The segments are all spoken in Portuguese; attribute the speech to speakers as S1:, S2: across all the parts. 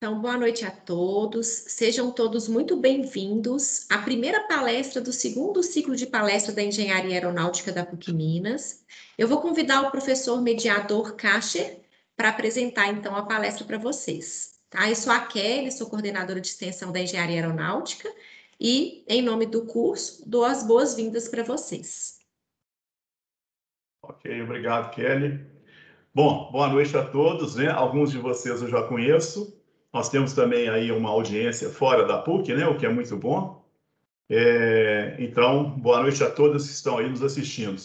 S1: Então, boa noite a todos. Sejam todos muito bem-vindos à primeira palestra do segundo ciclo de palestra da Engenharia Aeronáutica da PUC Minas. Eu vou convidar o professor mediador Kasher para apresentar, então, a palestra para vocês. Tá? Eu sou a Kelly, sou coordenadora de extensão da Engenharia Aeronáutica e, em nome do curso, dou as boas-vindas para vocês.
S2: Ok, obrigado, Kelly. Bom, boa noite a todos, né? Alguns de vocês eu já conheço. Nós temos também aí uma audiência fora da PUC, né? O que é muito bom. Então, boa noite a todos que estão aí nos assistindo.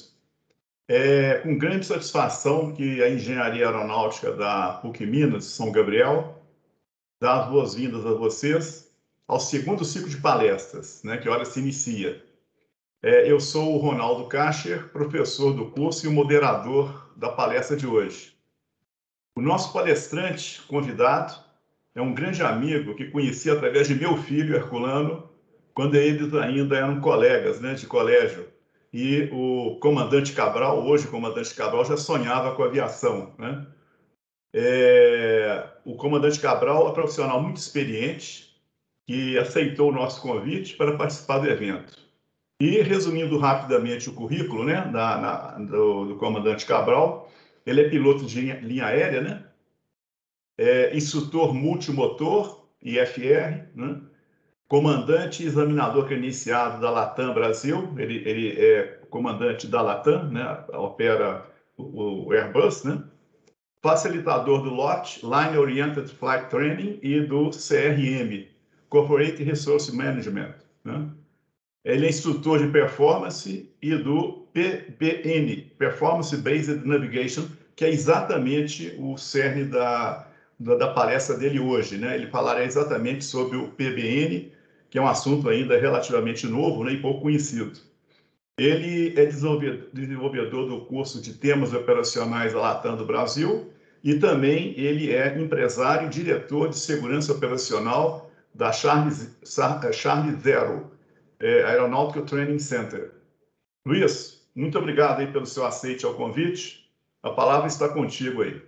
S2: Com grande satisfação que a Engenharia Aeronáutica da PUC Minas, São Gabriel, dá as boas-vindas a vocês ao segundo ciclo de palestras, né? Que hora se inicia. Eu sou o Ronaldo Kasher, professor do curso e o moderador da palestra de hoje. O nosso palestrante convidado é um grande amigo que conheci através de meu filho, Herculano, quando eles ainda eram colegas, né, de colégio. E o comandante Cabral, hoje o comandante Cabral, já sonhava com a aviação, né? O comandante Cabral é um profissional muito experiente que aceitou o nosso convite para participar do evento. E, resumindo rapidamente o currículo, né, do comandante Cabral, ele é piloto de linha aérea, né? Instrutor multimotor, IFR, né? Comandante e examinador credenciado da Latam Brasil, ele é comandante da Latam, né? Opera o Airbus, né? Facilitador do LOT, Line Oriented Flight Training, e do CRM, Corporate Resource Management, né? Ele é instrutor de performance e do PBN, Performance Based Navigation, que é exatamente o cerne da palestra dele hoje, né? Ele falará exatamente sobre o PBN, que é um assunto ainda relativamente novo, né, e pouco conhecido. Ele é desenvolvedor do curso de temas operacionais da Latam do Brasil e também ele é empresário e diretor de segurança operacional da Charles Zero, Aeronautical Training Center. Luiz, muito obrigado aí pelo seu aceite ao convite. A palavra está contigo aí.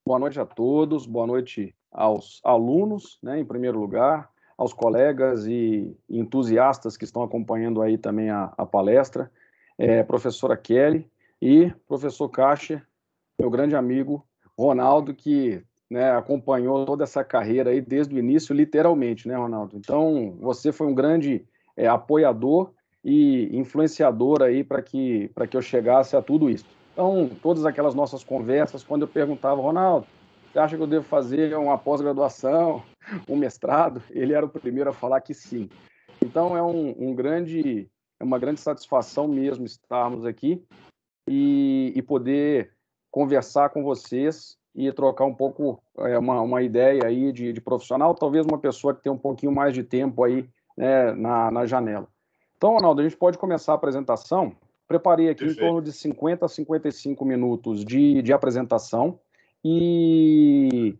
S3: Boa noite a todos, boa noite aos alunos, né, em primeiro lugar, aos colegas e entusiastas que estão acompanhando aí também a palestra, professora Kelly e professor Kasher, meu grande amigo Ronaldo, que, né, acompanhou toda essa carreira aí desde o início, literalmente, né, Ronaldo? Então, você foi um grande apoiador e influenciador aí para que eu chegasse a tudo isso. Então, todas aquelas nossas conversas, quando eu perguntava, Ronaldo, você acha que eu devo fazer uma pós-graduação, um mestrado? Ele era o primeiro a falar que sim. Então, é uma grande satisfação mesmo estarmos aqui e poder conversar com vocês e trocar um pouco uma ideia aí de profissional, talvez uma pessoa que tem um pouquinho mais de tempo aí, né, na janela. Então, Ronaldo, a gente pode começar a apresentação. Preparei aqui
S2: Perfeito.
S3: Em torno de 50 a 55 minutos de apresentação e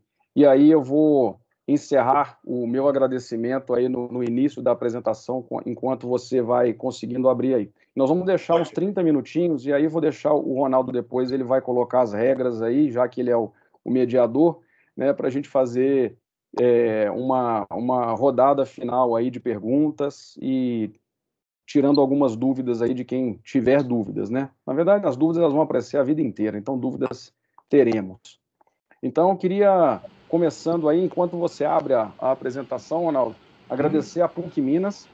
S3: aí eu vou encerrar o meu agradecimento aí no início da apresentação, enquanto você vai conseguindo abrir aí. Nós vamos deixar uns 30 minutinhos, e aí vou deixar o Ronaldo depois, ele vai colocar as regras aí, já que ele é o mediador, né, para a gente fazer uma rodada final aí de perguntas e tirando algumas dúvidas aí de quem tiver dúvidas, né? Na verdade, as dúvidas elas vão aparecer a vida inteira, então dúvidas teremos. Então, eu queria, começando aí, enquanto você abre a apresentação, Ronaldo, agradecer a PUC Minas.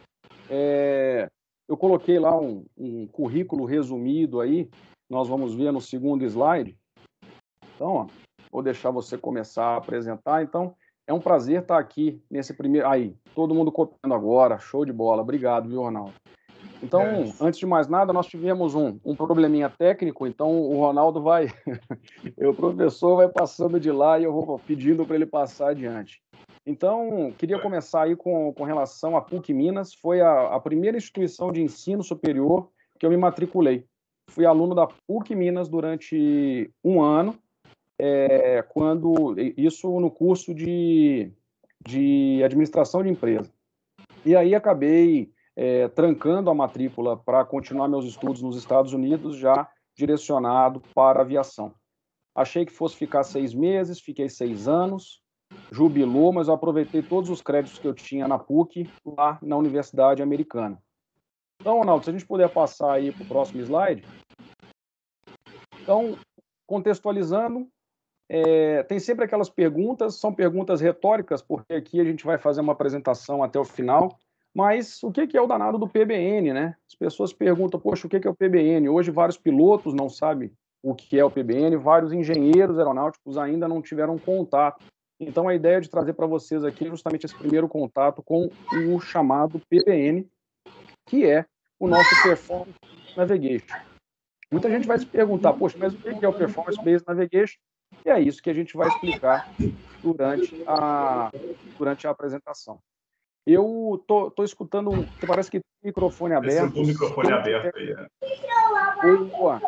S3: Eu coloquei lá um currículo resumido aí, nós vamos ver no segundo slide. Então, ó, vou deixar você começar a apresentar. Então, é um prazer estar aqui nesse primeiro... Aí, todo mundo copiando agora, show de bola. Obrigado, viu, Ronaldo? Então, antes de mais nada, nós tivemos um probleminha técnico, então o Ronaldo vai... o professor vai passando de lá e eu vou pedindo para ele passar adiante. Então, queria começar aí com relação à PUC Minas. Foi a primeira instituição de ensino superior que eu me matriculei. Fui aluno da PUC Minas durante um ano, isso no curso de administração de empresa. E aí acabei trancando a matrícula para continuar meus estudos nos Estados Unidos, já direcionado para a aviação. Achei que fosse ficar 6 meses, fiquei 6 anos, jubilou, mas eu aproveitei todos os créditos que eu tinha na PUC, lá na Universidade Americana. Então, Ronaldo, se a gente puder passar aí para o próximo slide. Então, contextualizando, tem sempre aquelas perguntas, são perguntas retóricas, porque aqui a gente vai fazer uma apresentação até o final, mas o que é o danado do PBN, né? As pessoas perguntam, poxa, o que é o PBN? Hoje vários pilotos não sabem o que é o PBN, vários engenheiros aeronáuticos ainda não tiveram contato. Então, a ideia de trazer para vocês aqui é justamente esse primeiro contato com o chamado PBN, que é o nosso Performance Navigation. Muita gente vai se perguntar, poxa, mas o que é o Performance Based Navigation? E é isso que a gente vai explicar durante a apresentação. Eu tô escutando, parece que tem o microfone aberto.
S2: Esse microfone aberto aí.
S3: Boa.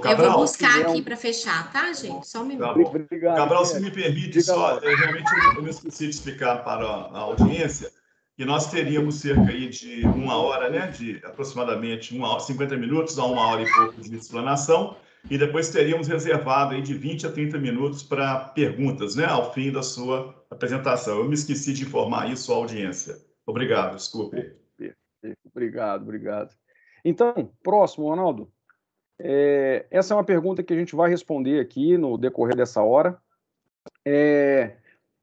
S1: Cabral, eu vou buscar aqui para fechar, tá, gente? Só um minuto.
S2: Tá bom. Obrigado, Cabral, se me permite, só, realmente eu me esqueci de explicar para a audiência que nós teríamos cerca aí de 1 hora, né, de aproximadamente 1 hora, 50 minutos a 1 hora e pouco de explanação, e depois teríamos reservado aí de 20 a 30 minutos para perguntas, né, ao fim da sua apresentação. Eu me esqueci de informar isso à audiência. Obrigado, desculpe.
S3: Obrigado. Então, próximo, Ronaldo. Essa é uma pergunta que a gente vai responder aqui no decorrer dessa hora.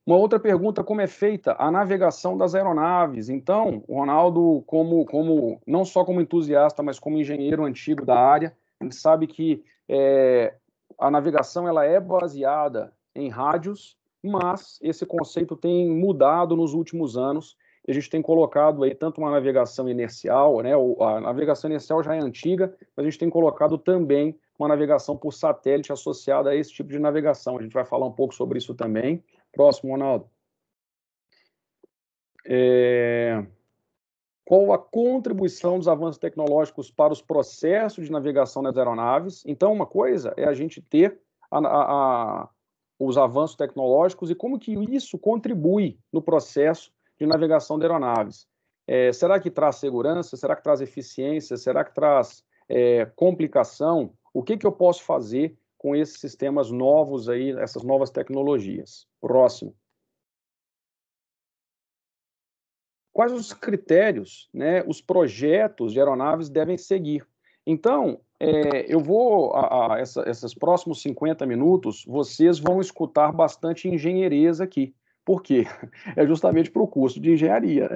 S3: Uma outra pergunta, como é feita a navegação das aeronaves? Então, o Ronaldo, não só como entusiasta, mas como engenheiro antigo da área, a gente sabe que a navegação ela é baseada em rádios, mas esse conceito tem mudado nos últimos anos. A gente tem colocado aí tanto uma navegação inercial, né? A navegação inercial já é antiga, mas a gente tem colocado também uma navegação por satélite associada a esse tipo de navegação. A gente vai falar um pouco sobre isso também. Próximo, Ronaldo. Qual a contribuição dos avanços tecnológicos para os processos de navegação das aeronaves? Então, uma coisa é a gente ter os avanços tecnológicos e como que isso contribui no processo de navegação de aeronaves. Será que traz segurança? Será que traz eficiência? Será que traz complicação? O que eu posso fazer com esses sistemas novos aí, essas novas tecnologias? Próximo. Quais os critérios, né, os projetos de aeronaves devem seguir? Então, eu vou, esses próximos 50 minutos, vocês vão escutar bastante engenharias aqui. Por quê? É justamente para o curso de engenharia.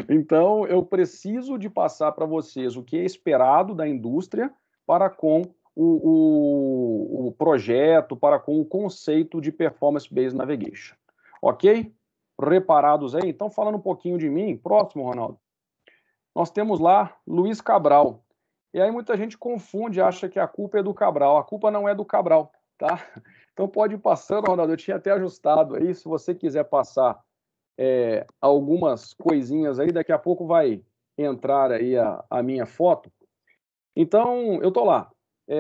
S3: Então, eu preciso de passar para vocês o que é esperado da indústria para com o projeto, para com o conceito de Performance-Based Navigation. Ok? Reparados aí? Então, falando um pouquinho de mim, próximo, Ronaldo. Nós temos lá Luiz Cabral. E aí muita gente confunde, acha que a culpa é do Cabral. A culpa não é do Cabral, tá? Então pode ir passando, Ronaldo. Eu tinha até ajustado aí. Se você quiser passar algumas coisinhas aí, daqui a pouco vai entrar aí a minha foto. Então, eu tô lá.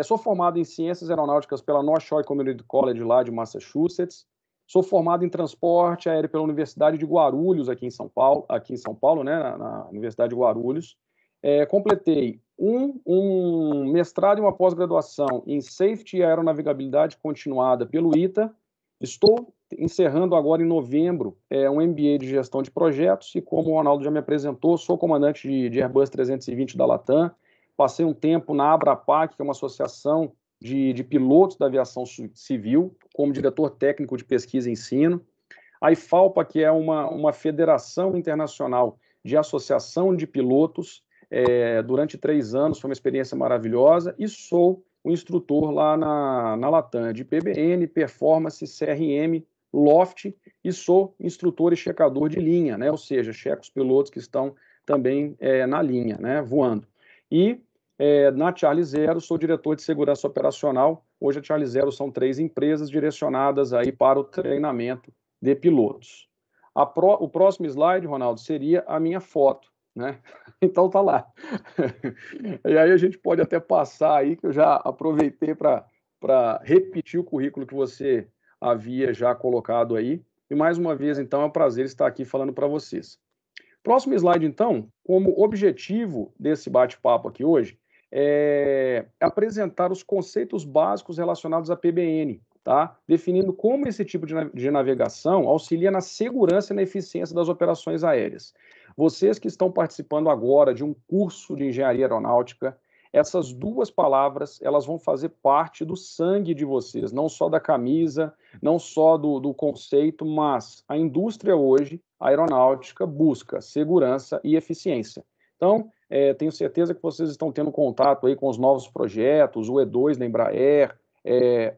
S3: Sou formado em Ciências Aeronáuticas pela North Shore Community College lá de Massachusetts. Sou formado em Transporte Aéreo pela Universidade de Guarulhos, aqui em São Paulo, né, na Universidade de Guarulhos. Completei um mestrado e uma pós-graduação em Safety e Aeronavegabilidade Continuada pelo ITA. Estou encerrando agora em novembro um MBA de Gestão de Projetos e, como o Ronaldo já me apresentou, sou comandante de Airbus 320 da Latam. Passei um tempo na ABRAPAC, que é uma associação de pilotos da aviação civil, como diretor técnico de pesquisa e ensino. A IFALPA, que é uma federação internacional de associação de pilotos, durante 3 anos, foi uma experiência maravilhosa, e sou o instrutor lá na Latam, de PBN, Performance, CRM, Loft, e sou instrutor e checador de linha, né? Ou seja, checo os pilotos que estão também na linha, né? Voando. E na Charlie Zero, sou diretor de segurança operacional. Hoje a Charlie Zero são 3 empresas direcionadas aí para o treinamento de pilotos. O próximo slide, Ronaldo, seria a minha foto, né? Então tá lá. E aí a gente pode até passar aí, que eu já aproveitei para repetir o currículo que você havia já colocado aí. E mais uma vez, então, é um prazer estar aqui falando para vocês. Próximo slide, então, como objetivo desse bate-papo aqui hoje, apresentar os conceitos básicos relacionados à PBN, tá? Definindo como esse tipo de navegação auxilia na segurança e na eficiência das operações aéreas. Vocês que estão participando agora de um curso de engenharia aeronáutica, essas duas palavras, elas vão fazer parte do sangue de vocês, não só da camisa, não só do conceito, mas a indústria hoje, a aeronáutica, busca segurança e eficiência. Então, tenho certeza que vocês estão tendo contato aí com os novos projetos, o E2 da Embraer,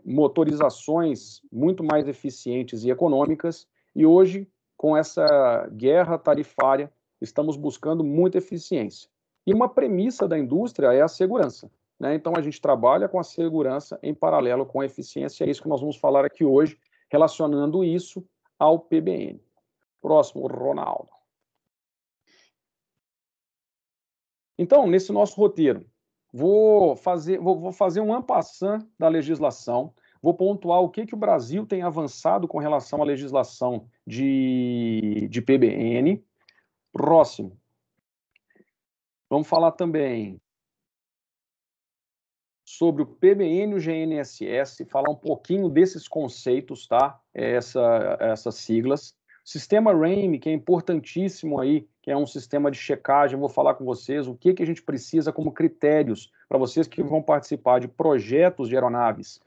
S3: motorizações muito mais eficientes e econômicas, e hoje, com essa guerra tarifária, estamos buscando muita eficiência. E uma premissa da indústria é a segurança, né? Então, a gente trabalha com a segurança em paralelo com a eficiência, é isso que nós vamos falar aqui hoje, relacionando isso ao PBN. Próximo, Ronaldo. Então, nesse nosso roteiro, vou fazer um en passant da legislação, vou pontuar o que o Brasil tem avançado com relação à legislação de PBN. Próximo. Vamos falar também sobre o PBN e o GNSS, falar um pouquinho desses conceitos, tá? Essas siglas. Sistema RAME, que é importantíssimo aí, que é um sistema de checagem, eu vou falar com vocês o que a gente precisa como critérios para vocês que vão participar de projetos de aeronaves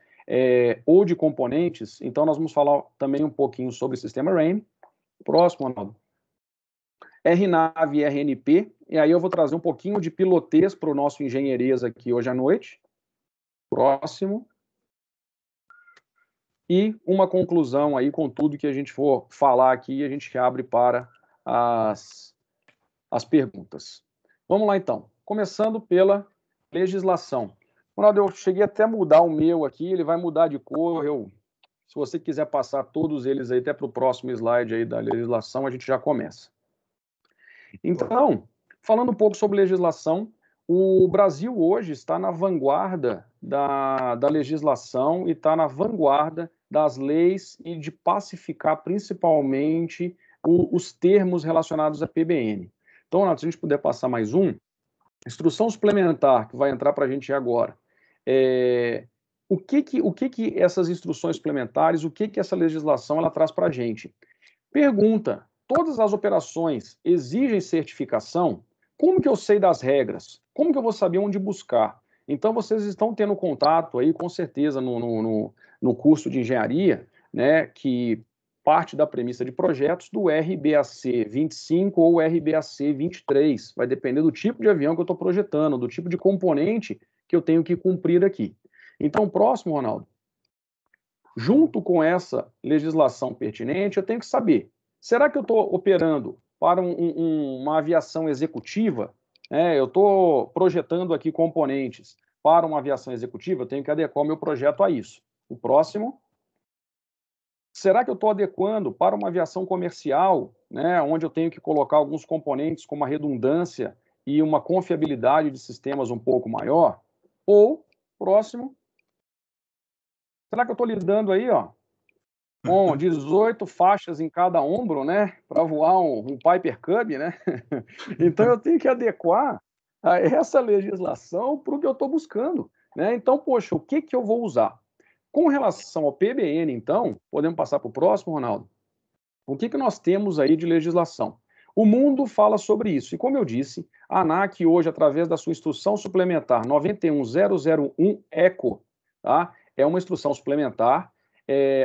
S3: ou de componentes. Então, nós vamos falar também um pouquinho sobre o sistema RAME. Próximo, Arnaldo. RNAV e RNP, e aí eu vou trazer um pouquinho de pilotês para o nosso engenharias aqui hoje à noite. Próximo. E uma conclusão aí com tudo que a gente for falar aqui, a gente abre para as perguntas. Vamos lá, então. Começando pela legislação. Ronaldo, eu cheguei até a mudar o meu aqui, ele vai mudar de cor. Se você quiser passar todos eles aí até para o próximo slide aí da legislação, a gente já começa. Então, falando um pouco sobre legislação, o Brasil hoje está na vanguarda da legislação e está na vanguarda das leis e de pacificar principalmente os termos relacionados à PBN. Então, Renato, se a gente puder passar mais um, instrução suplementar, que vai entrar para a gente agora. O que essas instruções suplementares, o que essa legislação ela traz para a gente? Pergunta, todas as operações exigem certificação? Como que eu sei das regras? Como que eu vou saber onde buscar? Então, vocês estão tendo contato aí, com certeza, no curso de engenharia, né, que parte da premissa de projetos do RBAC 25 ou RBAC 23. Vai depender do tipo de avião que eu estou projetando, do tipo de componente que eu tenho que cumprir aqui. Então, próximo, Ronaldo. Junto com essa legislação pertinente, eu tenho que saber, será que eu estou operando para uma aviação executiva? Eu estou projetando aqui componentes para uma aviação executiva, eu tenho que adequar o meu projeto a isso. O próximo. Será que eu estou adequando para uma aviação comercial, né, onde eu tenho que colocar alguns componentes com uma redundância e uma confiabilidade de sistemas um pouco maior? Ou, próximo, será que eu estou lidando aí, com 18 faixas em cada ombro, né, para voar um Piper Cub, né? Então eu tenho que adequar a essa legislação para o que eu estou buscando, né? Então, poxa, o que eu vou usar? Com relação ao PBN, então, podemos passar para o próximo, Ronaldo? O que nós temos aí de legislação? O mundo fala sobre isso, e como eu disse, a ANAC hoje, através da sua instrução suplementar 91001-ECO, tá? É uma instrução suplementar,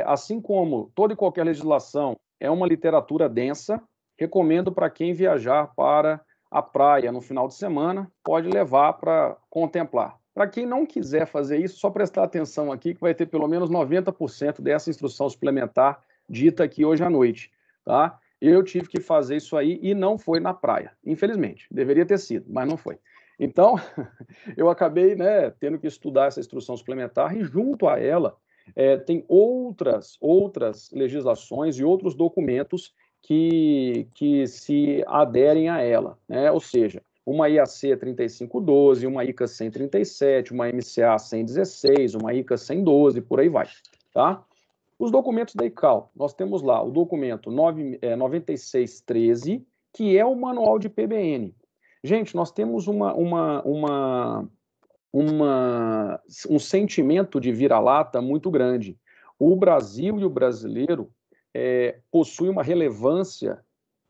S3: assim como toda e qualquer legislação, é uma literatura densa, recomendo para quem viajar para a praia no final de semana, pode levar para contemplar. Para quem não quiser fazer isso, só prestar atenção aqui que vai ter pelo menos 90% dessa instrução suplementar dita aqui hoje à noite, tá? Eu tive que fazer isso aí e não foi na praia, infelizmente. Deveria ter sido, mas não foi. Então, eu acabei, né, tendo que estudar essa instrução suplementar e junto a ela tem outras legislações e outros documentos que se aderem a ela, né? Ou seja, uma IAC 3512, uma ICA 137, uma MCA 116, uma ICA 112, por aí vai, tá? Os documentos da ICAO, nós temos lá o documento 9613, que é o manual de PBN. Gente, nós temos uma um sentimento de vira-lata muito grande. O Brasil e o brasileiro possuem uma relevância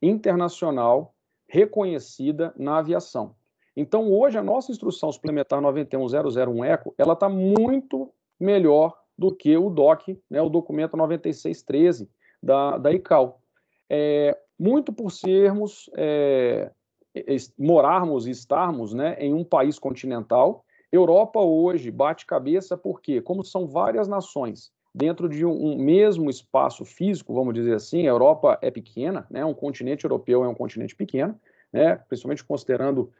S3: internacional reconhecida na aviação. Então, hoje, a nossa instrução suplementar 91001 ECO, ela está muito melhor do que o DOC, né, o documento 9613 da ICAO. Muito por sermos, morarmos e estarmos, né, em um país continental. Europa hoje bate cabeça porque, como são várias nações dentro de um mesmo espaço físico, vamos dizer assim, a Europa é pequena, né, um continente europeu é um continente pequeno, né, principalmente considerando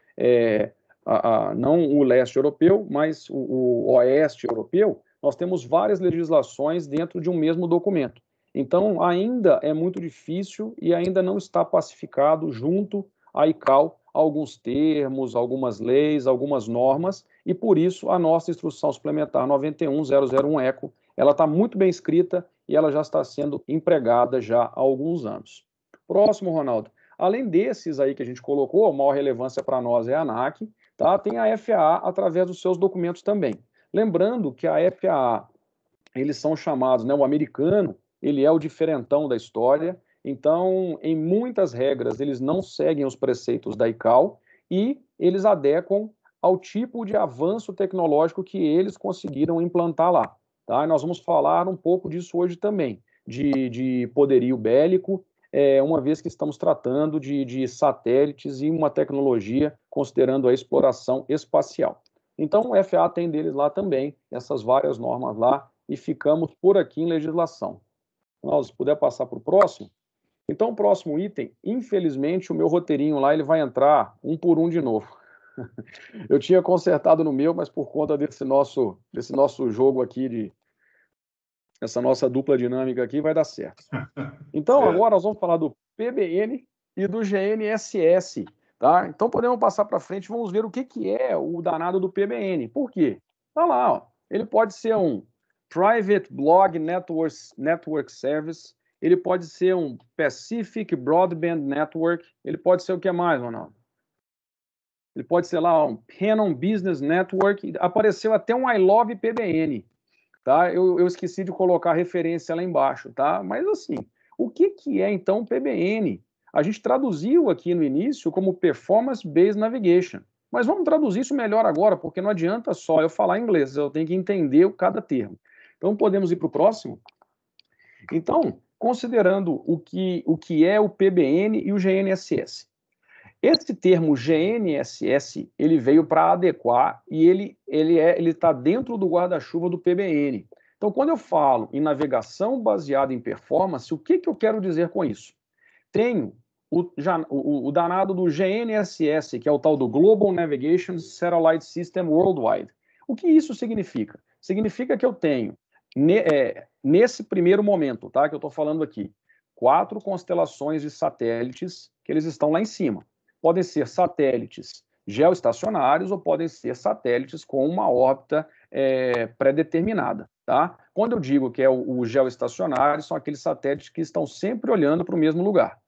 S3: não o leste europeu, mas o oeste europeu, nós temos várias legislações dentro de um mesmo documento. Então, ainda é muito difícil e ainda não está pacificado junto à ICAO alguns termos, algumas leis, algumas normas, e por isso a nossa instrução suplementar 91001 ECO, ela está muito bem escrita e ela já está sendo empregada já há alguns anos. Próximo, Ronaldo. Além desses aí que a gente colocou, a maior relevância para nós é a ANAC, tá? Tem a FAA através dos seus documentos também. Lembrando que a FAA, eles são chamados, né, o americano, ele é o diferentão da história, então, em muitas regras, eles não seguem os preceitos da ICAO e eles adequam ao tipo de avanço tecnológico que eles conseguiram implantar lá. Tá? E nós vamos falar um pouco disso hoje também, de poderio bélico, uma vez que estamos tratando de satélites e uma tecnologia considerando a exploração espacial. Então, o FAA tem deles lá também, essas várias normas lá, e ficamos por aqui em legislação. Se puder passar para o próximo. Então, o próximo item, infelizmente, o meu roteirinho lá, ele vai entrar um por um de novo. Eu tinha consertado no meu, mas por conta desse nosso jogo aqui, essa nossa dupla dinâmica aqui, vai dar certo. Então, agora nós vamos falar do PBN e do GNSS, tá? Então, podemos passar para frente, vamos ver o que é o danado do PBN. Por quê? Tá lá, ó. Ele pode ser um Private Blog Network Service, ele pode ser um Pacific Broadband Network, ele pode ser o que mais, Ronaldo? Ele pode ser lá um Canon Business Network, apareceu até um I Love PBN, tá? Eu esqueci de colocar a referência lá embaixo, tá? Mas assim, o que é então o PBN? A gente traduziu aqui no início como Performance Based Navigation, mas vamos traduzir isso melhor agora, porque não adianta só eu falar inglês, eu tenho que entender cada termo. Então, podemos ir para o próximo? Então, considerando o que é o PBN e o GNSS. Esse termo GNSS, ele veio para adequar e ele está dentro do guarda-chuva do PBN. Então, quando eu falo em navegação baseada em performance, o que eu quero dizer com isso? Tenho o danado do GNSS, que é o tal do Global Navigation Satellite System Worldwide. O que isso significa? Significa que eu tenho, nesse primeiro momento, tá, que eu estou falando aqui, 4 constelações de satélites que eles estão lá em cima. Podem ser satélites geoestacionários ou podem ser satélites com uma órbita pré-determinada. Tá? Quando eu digo que é o geoestacionário, são aqueles satélites que estão sempre olhando para o mesmo lugar.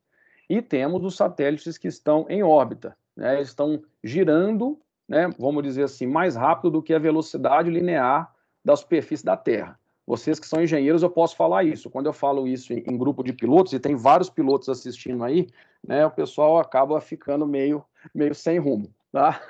S3: E temos os satélites que estão em órbita, né? Eles estão girando, né, vamos dizer assim, mais rápido do que a velocidade linear da superfície da Terra. Vocês que são engenheiros, eu posso falar isso. Quando eu falo isso em grupo de pilotos, e tem vários pilotos assistindo aí, né, o pessoal acaba ficando meio sem rumo, tá?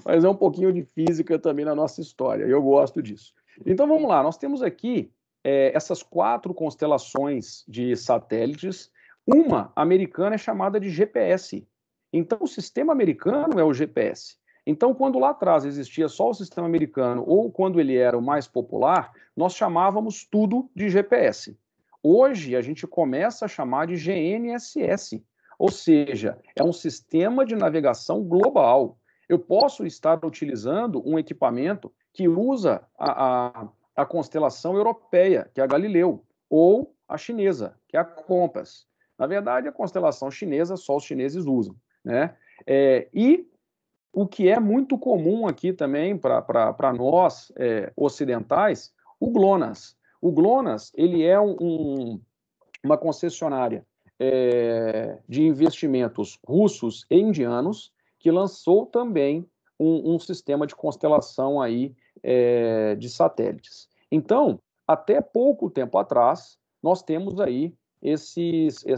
S3: Mas é um pouquinho de física também na nossa história, eu gosto disso. Então, vamos lá, nós temos aqui essas 4 constelações de satélites. Uma americana é chamada de GPS. Então, o sistema americano é o GPS. Então, quando lá atrás existia só o sistema americano, ou quando ele era o mais popular, nós chamávamos tudo de GPS. Hoje, a gente começa a chamar de GNSS, ou seja, é um sistema de navegação global. Eu posso estar utilizando um equipamento que usa a constelação europeia, que é a Galileu, ou a chinesa, que é a Compass. Na verdade, a constelação chinesa só os chineses usam, né? E o que é muito comum aqui também para nós ocidentais, o GLONASS. O GLONASS, ele é uma concessionária de investimentos russos e indianos que lançou também um sistema de constelação aí de satélites. Então, até pouco tempo atrás, nós temos aí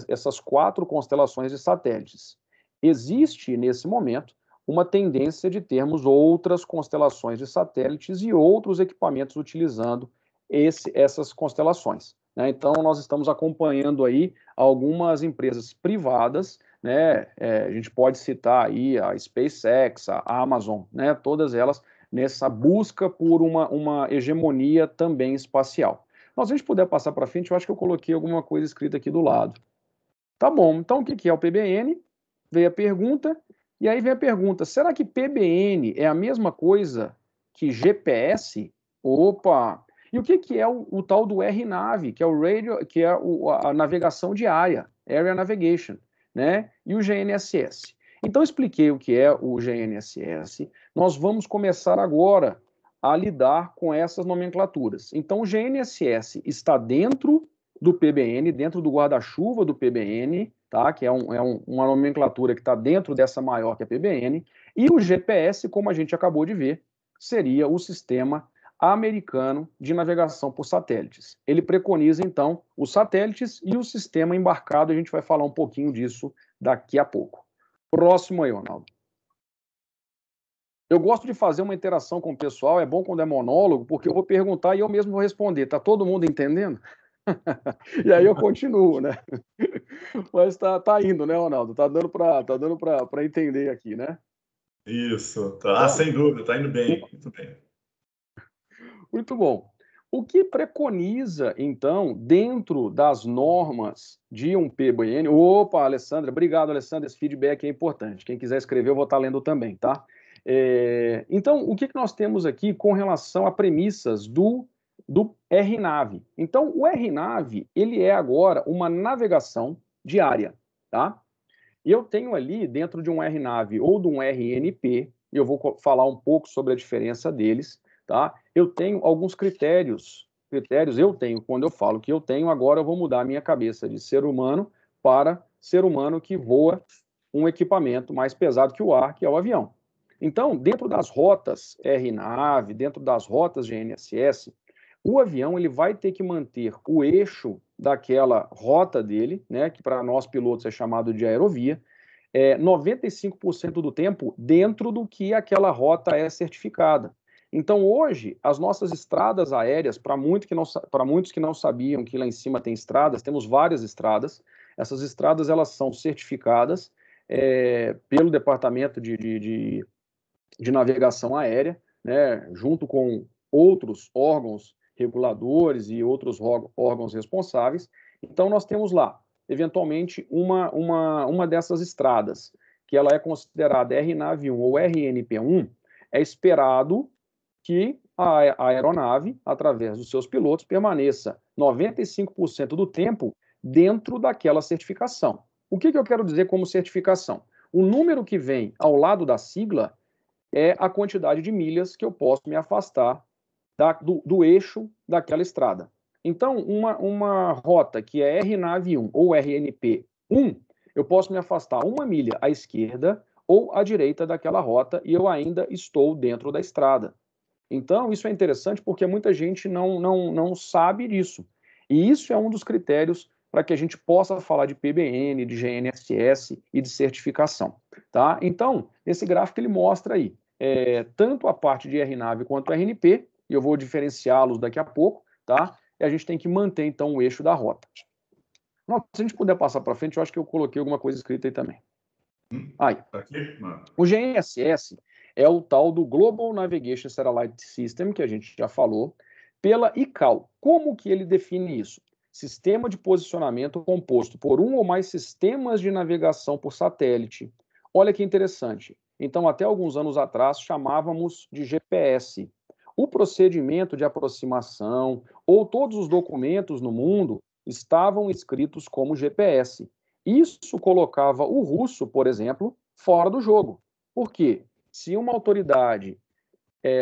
S3: essas 4 constelações de satélites. Existe, nesse momento, uma tendência de termos outras constelações de satélites e outros equipamentos utilizando essas constelações, né? Então, nós estamos acompanhando aí algumas empresas privadas, né? A gente pode citar aí a SpaceX, a Amazon, né? Todas elas nessa busca por uma hegemonia também espacial. Mas se a gente puder passar para frente, eu acho que eu coloquei alguma coisa escrita aqui do lado. Tá bom, então o que é o PBN? Veio a pergunta, e aí vem a pergunta, será que PBN é a mesma coisa que GPS? Opa! E o que é o tal do RNAV, que é o radio, que é a navegação diária, Area Navigation, né? E o GNSS. Então, eu expliquei o que é o GNSS. Nós vamos começar agora a lidar com essas nomenclaturas. Então, o GNSS está dentro do PBN, dentro do guarda-chuva do PBN, tá? Que é uma nomenclatura que está dentro dessa maior que é a PBN. E o GPS, como a gente acabou de ver, seria o sistema americano de navegação por satélites. Ele preconiza, então, os satélites e o sistema embarcado. A gente vai falar um pouquinho disso daqui a pouco. Próximo aí, Ronaldo. Eu gosto de fazer uma interação com o pessoal, é bom quando é monólogo, porque eu vou perguntar e eu mesmo vou responder. Tá todo mundo entendendo? E aí eu continuo, né? Mas tá indo, né, Ronaldo? Tá dando para entender aqui, né?
S2: Isso, tá, sem dúvida, tá indo bem, muito bem.
S3: Muito bom. O que preconiza, então, dentro das normas de um PBN? Opa, Alessandra, obrigado, Alessandra, esse feedback é importante. Quem quiser escrever, eu vou estar lendo também, tá? Então, o que nós temos aqui com relação a premissas do RNAV? Então, o RNAV, ele é agora uma navegação diária, tá? E eu tenho ali, dentro de um RNAV ou de um RNP, e eu vou falar um pouco sobre a diferença deles, tá? Eu tenho alguns critérios eu tenho, quando eu falo que eu tenho, agora eu vou mudar a minha cabeça de ser humano para ser humano que voa um equipamento mais pesado que o ar, que é o avião. Então, dentro das rotas RNAV, dentro das rotas GNSS, o avião ele vai ter que manter o eixo daquela rota dele, né, que para nós pilotos é chamado de aerovia, 95% do tempo dentro do que aquela rota é certificada. Então, hoje, as nossas estradas aéreas, para muitos que não sabiam que lá em cima tem estradas, temos várias estradas. Essas estradas elas são certificadas pelo Departamento de Navegação Aérea, né, junto com outros órgãos reguladores e outros órgãos responsáveis. Então, nós temos lá, eventualmente, uma dessas estradas, que ela é considerada RNAV1 ou RNP1, é esperado que a aeronave, através dos seus pilotos, permaneça 95% do tempo dentro daquela certificação. O que eu quero dizer como certificação? O número que vem ao lado da sigla é a quantidade de milhas que eu posso me afastar do eixo daquela estrada. Então, uma rota que é RNAV1 ou RNP1, eu posso me afastar 1 milha à esquerda ou à direita daquela rota e eu ainda estou dentro da estrada. Então, isso é interessante porque muita gente não sabe disso. E isso é um dos critérios para que a gente possa falar de PBN, de GNSS e de certificação. Tá? Então, esse gráfico ele mostra aí tanto a parte de RNAV quanto RNP, e eu vou diferenciá-los daqui a pouco, tá? E a gente tem que manter, então, o eixo da rota. Nossa, se a gente puder passar para frente, eu acho que eu coloquei alguma coisa escrita aí também. Aí. O GNSS é o tal do Global Navigation Satellite System, que a gente já falou, pela ICAO. Como que ele define isso? Sistema de posicionamento composto por um ou mais sistemas de navegação por satélite. Olha que interessante. Então, até alguns anos atrás, chamávamos de GPS. O procedimento de aproximação ou todos os documentos no mundo estavam escritos como GPS. Isso colocava o russo, por exemplo, fora do jogo. Por quê? Se uma autoridade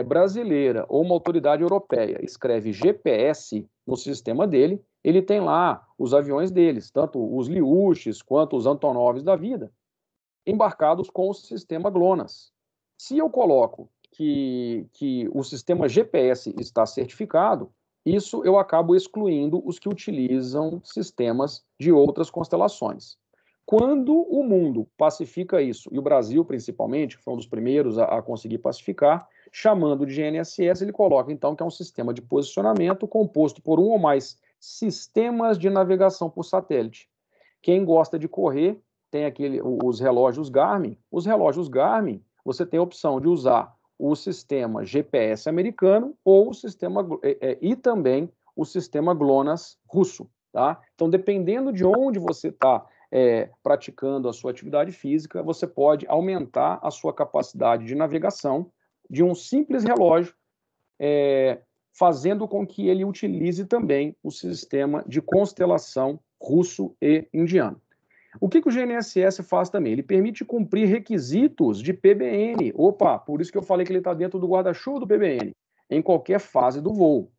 S3: brasileira ou uma autoridade europeia escreve GPS no sistema dele, ele tem lá os aviões deles, tanto os Liuches quanto os Antonovs da vida, embarcados com o sistema GLONASS. Se eu coloco que o sistema GPS está certificado, isso eu acabo excluindo os que utilizam sistemas de outras constelações. Quando o mundo pacifica isso, e o Brasil principalmente, que foi um dos primeiros a conseguir pacificar, chamando de GNSS, ele coloca então que é um sistema de posicionamento composto por um ou mais sistemas de navegação por satélite. Quem gosta de correr tem os relógios Garmin. Os relógios Garmin, você tem a opção de usar o sistema GPS americano ou o sistema e também o sistema GLONASS russo, tá? Então, dependendo de onde você está praticando a sua atividade física, você pode aumentar a sua capacidade de navegação de um simples relógio, fazendo com que ele utilize também o sistema de constelação russo e indiano. O que o GNSS faz também? Ele permite cumprir requisitos de PBN. Opa, por isso que eu falei que ele está dentro do guarda-chuva do PBN, em qualquer fase do voo.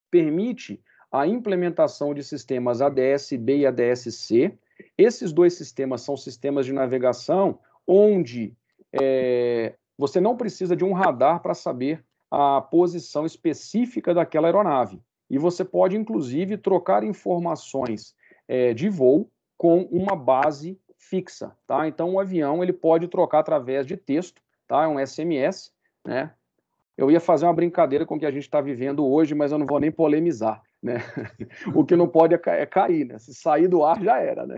S3: Permite a implementação de sistemas ADS-B e ADS-C. Esses dois sistemas são sistemas de navegação onde você não precisa de um radar para saber a posição específica daquela aeronave. E você pode, inclusive, trocar informações de voo com uma base fixa, tá? Então, o avião ele pode trocar através de texto, tá? É um SMS, né? Eu ia fazer uma brincadeira com o que a gente está vivendo hoje, mas eu não vou nem polemizar, né? O que não pode é cair, né? Se sair do ar, já era, né?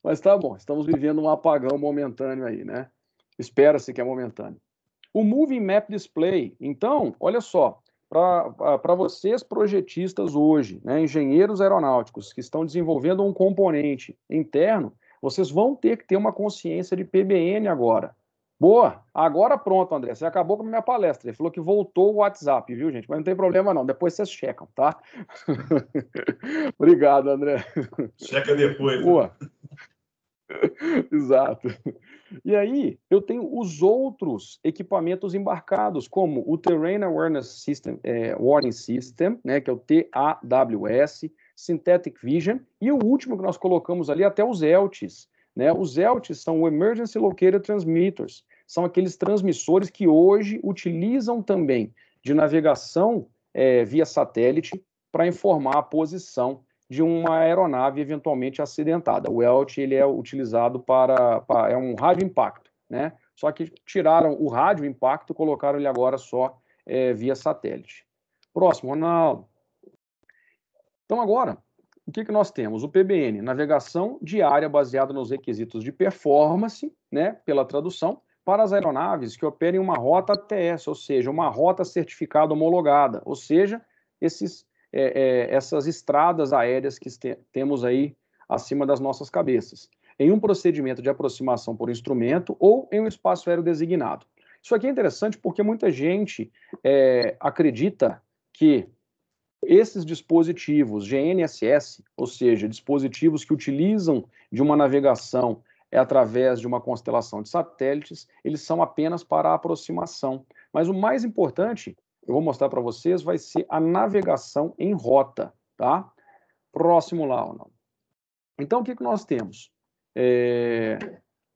S3: Mas tá bom, estamos vivendo um apagão momentâneo aí, né? Espera-se que é momentâneo. O Moving Map Display, então, olha só, para vocês projetistas hoje, né, engenheiros aeronáuticos que estão desenvolvendo um componente interno, vocês vão ter que ter uma consciência de PBN agora. Boa, agora pronto, André, você acabou com a minha palestra, ele falou que voltou o WhatsApp, viu, gente? Mas não tem problema não, depois vocês checam, tá? Obrigado, André.
S2: Checa depois.
S3: Boa. Exato. E aí, eu tenho os outros equipamentos embarcados, como o Terrain Awareness System, Warning System, né, que é o TAWS, Synthetic Vision, e o último que nós colocamos ali, até os ELTs. Né? Os ELTs são o Emergency Locator Transmitters, são aqueles transmissores que hoje utilizam também de navegação via satélite para informar a posição de uma aeronave eventualmente acidentada. O ELT ele é utilizado é um rádio impacto, né? Só que tiraram o rádio impacto e colocaram ele agora só via satélite. Próximo, Ronaldo. Então agora, o que nós temos? O PBN, navegação diária baseada nos requisitos de performance, né, pela tradução, para as aeronaves que operem uma rota ATS, ou seja, uma rota certificada homologada, ou seja, essas estradas aéreas que temos aí acima das nossas cabeças, em um procedimento de aproximação por instrumento ou em um espaço aéreo designado. Isso aqui é interessante porque muita gente acredita que esses dispositivos GNSS, ou seja, dispositivos que utilizam de uma navegação através de uma constelação de satélites, eles são apenas para a aproximação. Mas o mais importante, eu vou mostrar para vocês, vai ser a navegação em rota, tá? Próximo lá, Ronaldo. Então, o que nós temos?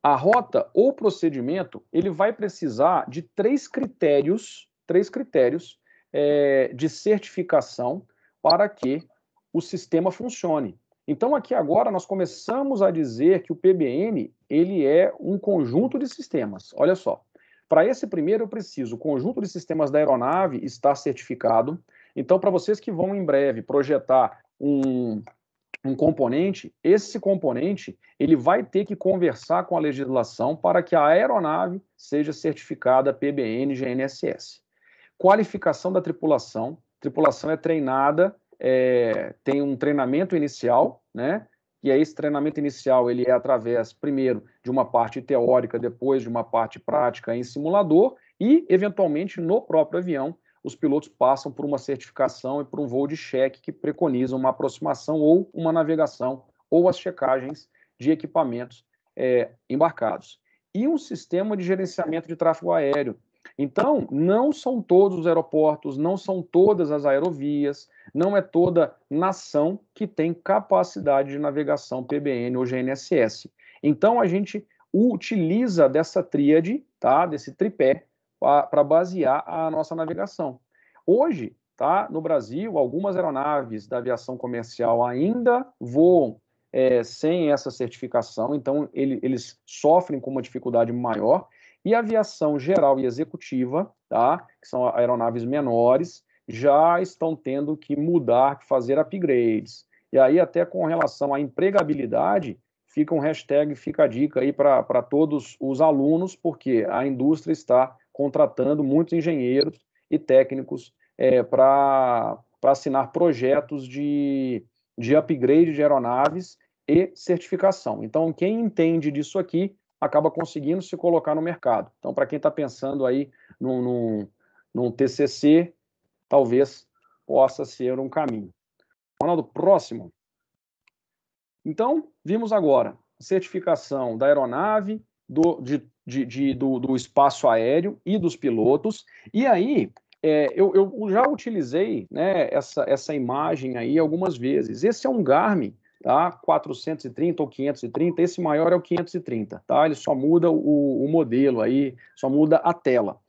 S3: A rota ou procedimento, ele vai precisar de três critérios de certificação para que o sistema funcione. Então, aqui agora, nós começamos a dizer que o PBN, ele é um conjunto de sistemas. Olha só. Para esse primeiro, eu preciso, o conjunto de sistemas da aeronave estar certificado. Então, para vocês que vão em breve projetar um componente, esse componente ele vai ter que conversar com a legislação para que a aeronave seja certificada PBN GNSS. Qualificação da tripulação. Tripulação é treinada, tem um treinamento inicial, né? E aí esse treinamento inicial ele é através, primeiro, de uma parte teórica, depois de uma parte prática em simulador e, eventualmente, no próprio avião, os pilotos passam por uma certificação e por um voo de cheque que preconiza uma aproximação ou uma navegação ou as checagens de equipamentos embarcados. E um sistema de gerenciamento de tráfego aéreo. Então, não são todos os aeroportos, não são todas as aerovias, não é toda nação que tem capacidade de navegação PBN ou GNSS. Então, a gente utiliza dessa tríade, tá? Desse tripé, para basear a nossa navegação. Hoje, tá? No Brasil, algumas aeronaves da aviação comercial ainda voam sem essa certificação, então eles sofrem com uma dificuldade maior, e a aviação geral e executiva, tá? Que são aeronaves menores, já estão tendo que mudar, fazer upgrades. E aí, até com relação à empregabilidade, fica um hashtag, fica a dica aí para todos os alunos, porque a indústria está contratando muitos engenheiros e técnicos para assinar projetos de upgrade de aeronaves e certificação. Então, quem entende disso aqui acaba conseguindo se colocar no mercado. Então, para quem está pensando aí num TCC, talvez possa ser um caminho. Ronaldo, próximo. Então, vimos agora a certificação da aeronave, do espaço aéreo e dos pilotos. E aí, eu já utilizei, né, essa imagem aí algumas vezes. Esse é um Garmin, tá? 430 ou 530, esse maior é o 530, tá? Ele só muda o modelo aí, só muda a tela.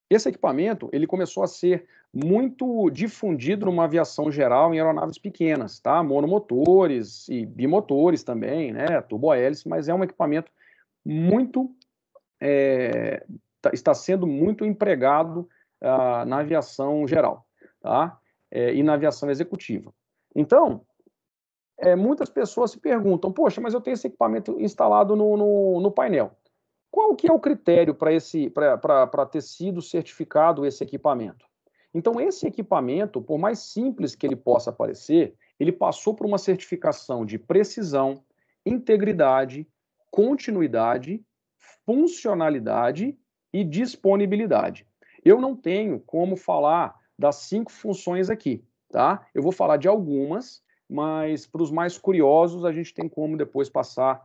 S3: Esse equipamento, ele começou a ser muito difundido numa aviação geral em aeronaves pequenas, tá? Monomotores e bimotores também, né? Turbohélice, mas é um equipamento muito está sendo muito empregado na aviação geral, tá? E na aviação executiva. Então, muitas pessoas se perguntam, poxa, mas eu tenho esse equipamento instalado no painel. Qual que é o critério para ter sido certificado esse equipamento? Então, esse equipamento, por mais simples que ele possa parecer, ele passou por uma certificação de precisão, integridade, continuidade, funcionalidade e disponibilidade. Eu não tenho como falar das 5 funções aqui, tá? Eu vou falar de algumas, mas para os mais curiosos, a gente tem como depois passar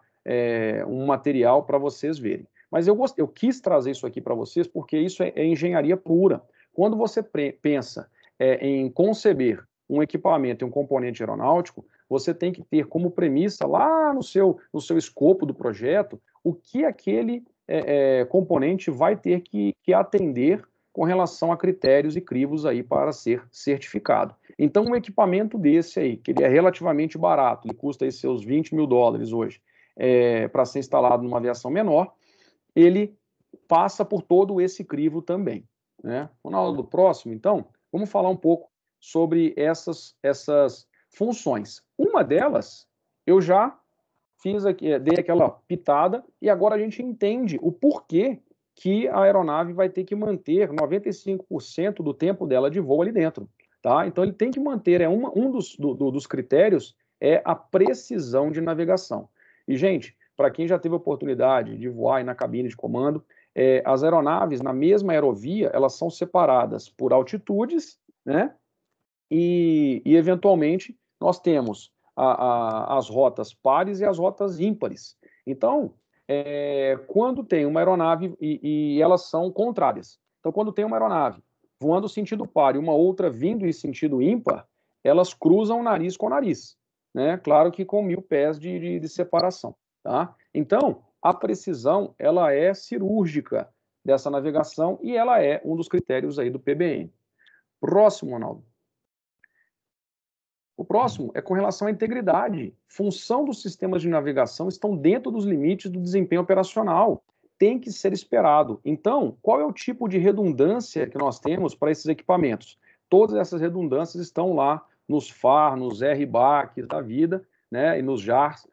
S3: um material para vocês verem. Mas eu quis trazer isso aqui para vocês porque isso é engenharia pura. Quando você pensa em conceber um equipamento e um componente aeronáutico, você tem que ter como premissa lá no seu escopo do projeto o que aquele componente vai ter que atender com relação a critérios e crivos aí para ser certificado. Então, um equipamento desse aí, que ele é relativamente barato, ele custa aí seus $20 mil hoje, para ser instalado numa aviação menor, ele passa por todo esse crivo também, né? Na aula do próximo, então, vamos falar um pouco sobre essas funções. Uma delas, eu já fiz aqui, dei aquela pitada, e agora a gente entende o porquê que a aeronave vai ter que manter 95% do tempo dela de voo ali dentro, tá? Então ele tem que manter, um dos critérios é a precisão de navegação. E, gente, para quem já teve a oportunidade de voar aí na cabine de comando, as aeronaves na mesma aerovia, elas são separadas por altitudes, né? E eventualmente, nós temos as rotas pares e as rotas ímpares. Então, quando tem uma aeronave, e elas são contrárias. Então, quando tem uma aeronave voando sentido par e uma outra vindo em sentido ímpar, elas cruzam nariz com nariz, né? Claro que com 1000 pés de separação, tá? Então, a precisão, ela é cirúrgica dessa navegação e ela é um dos critérios aí do PBN. Próximo, Ronaldo. O próximo é com relação à integridade. Função dos sistemas de navegação estão dentro dos limites do desempenho operacional. Tem que ser esperado. Então, qual é o tipo de redundância que nós temos para esses equipamentos? Todas essas redundâncias estão lá nos FAR, nos RBACs da vida, né, e nos JARs,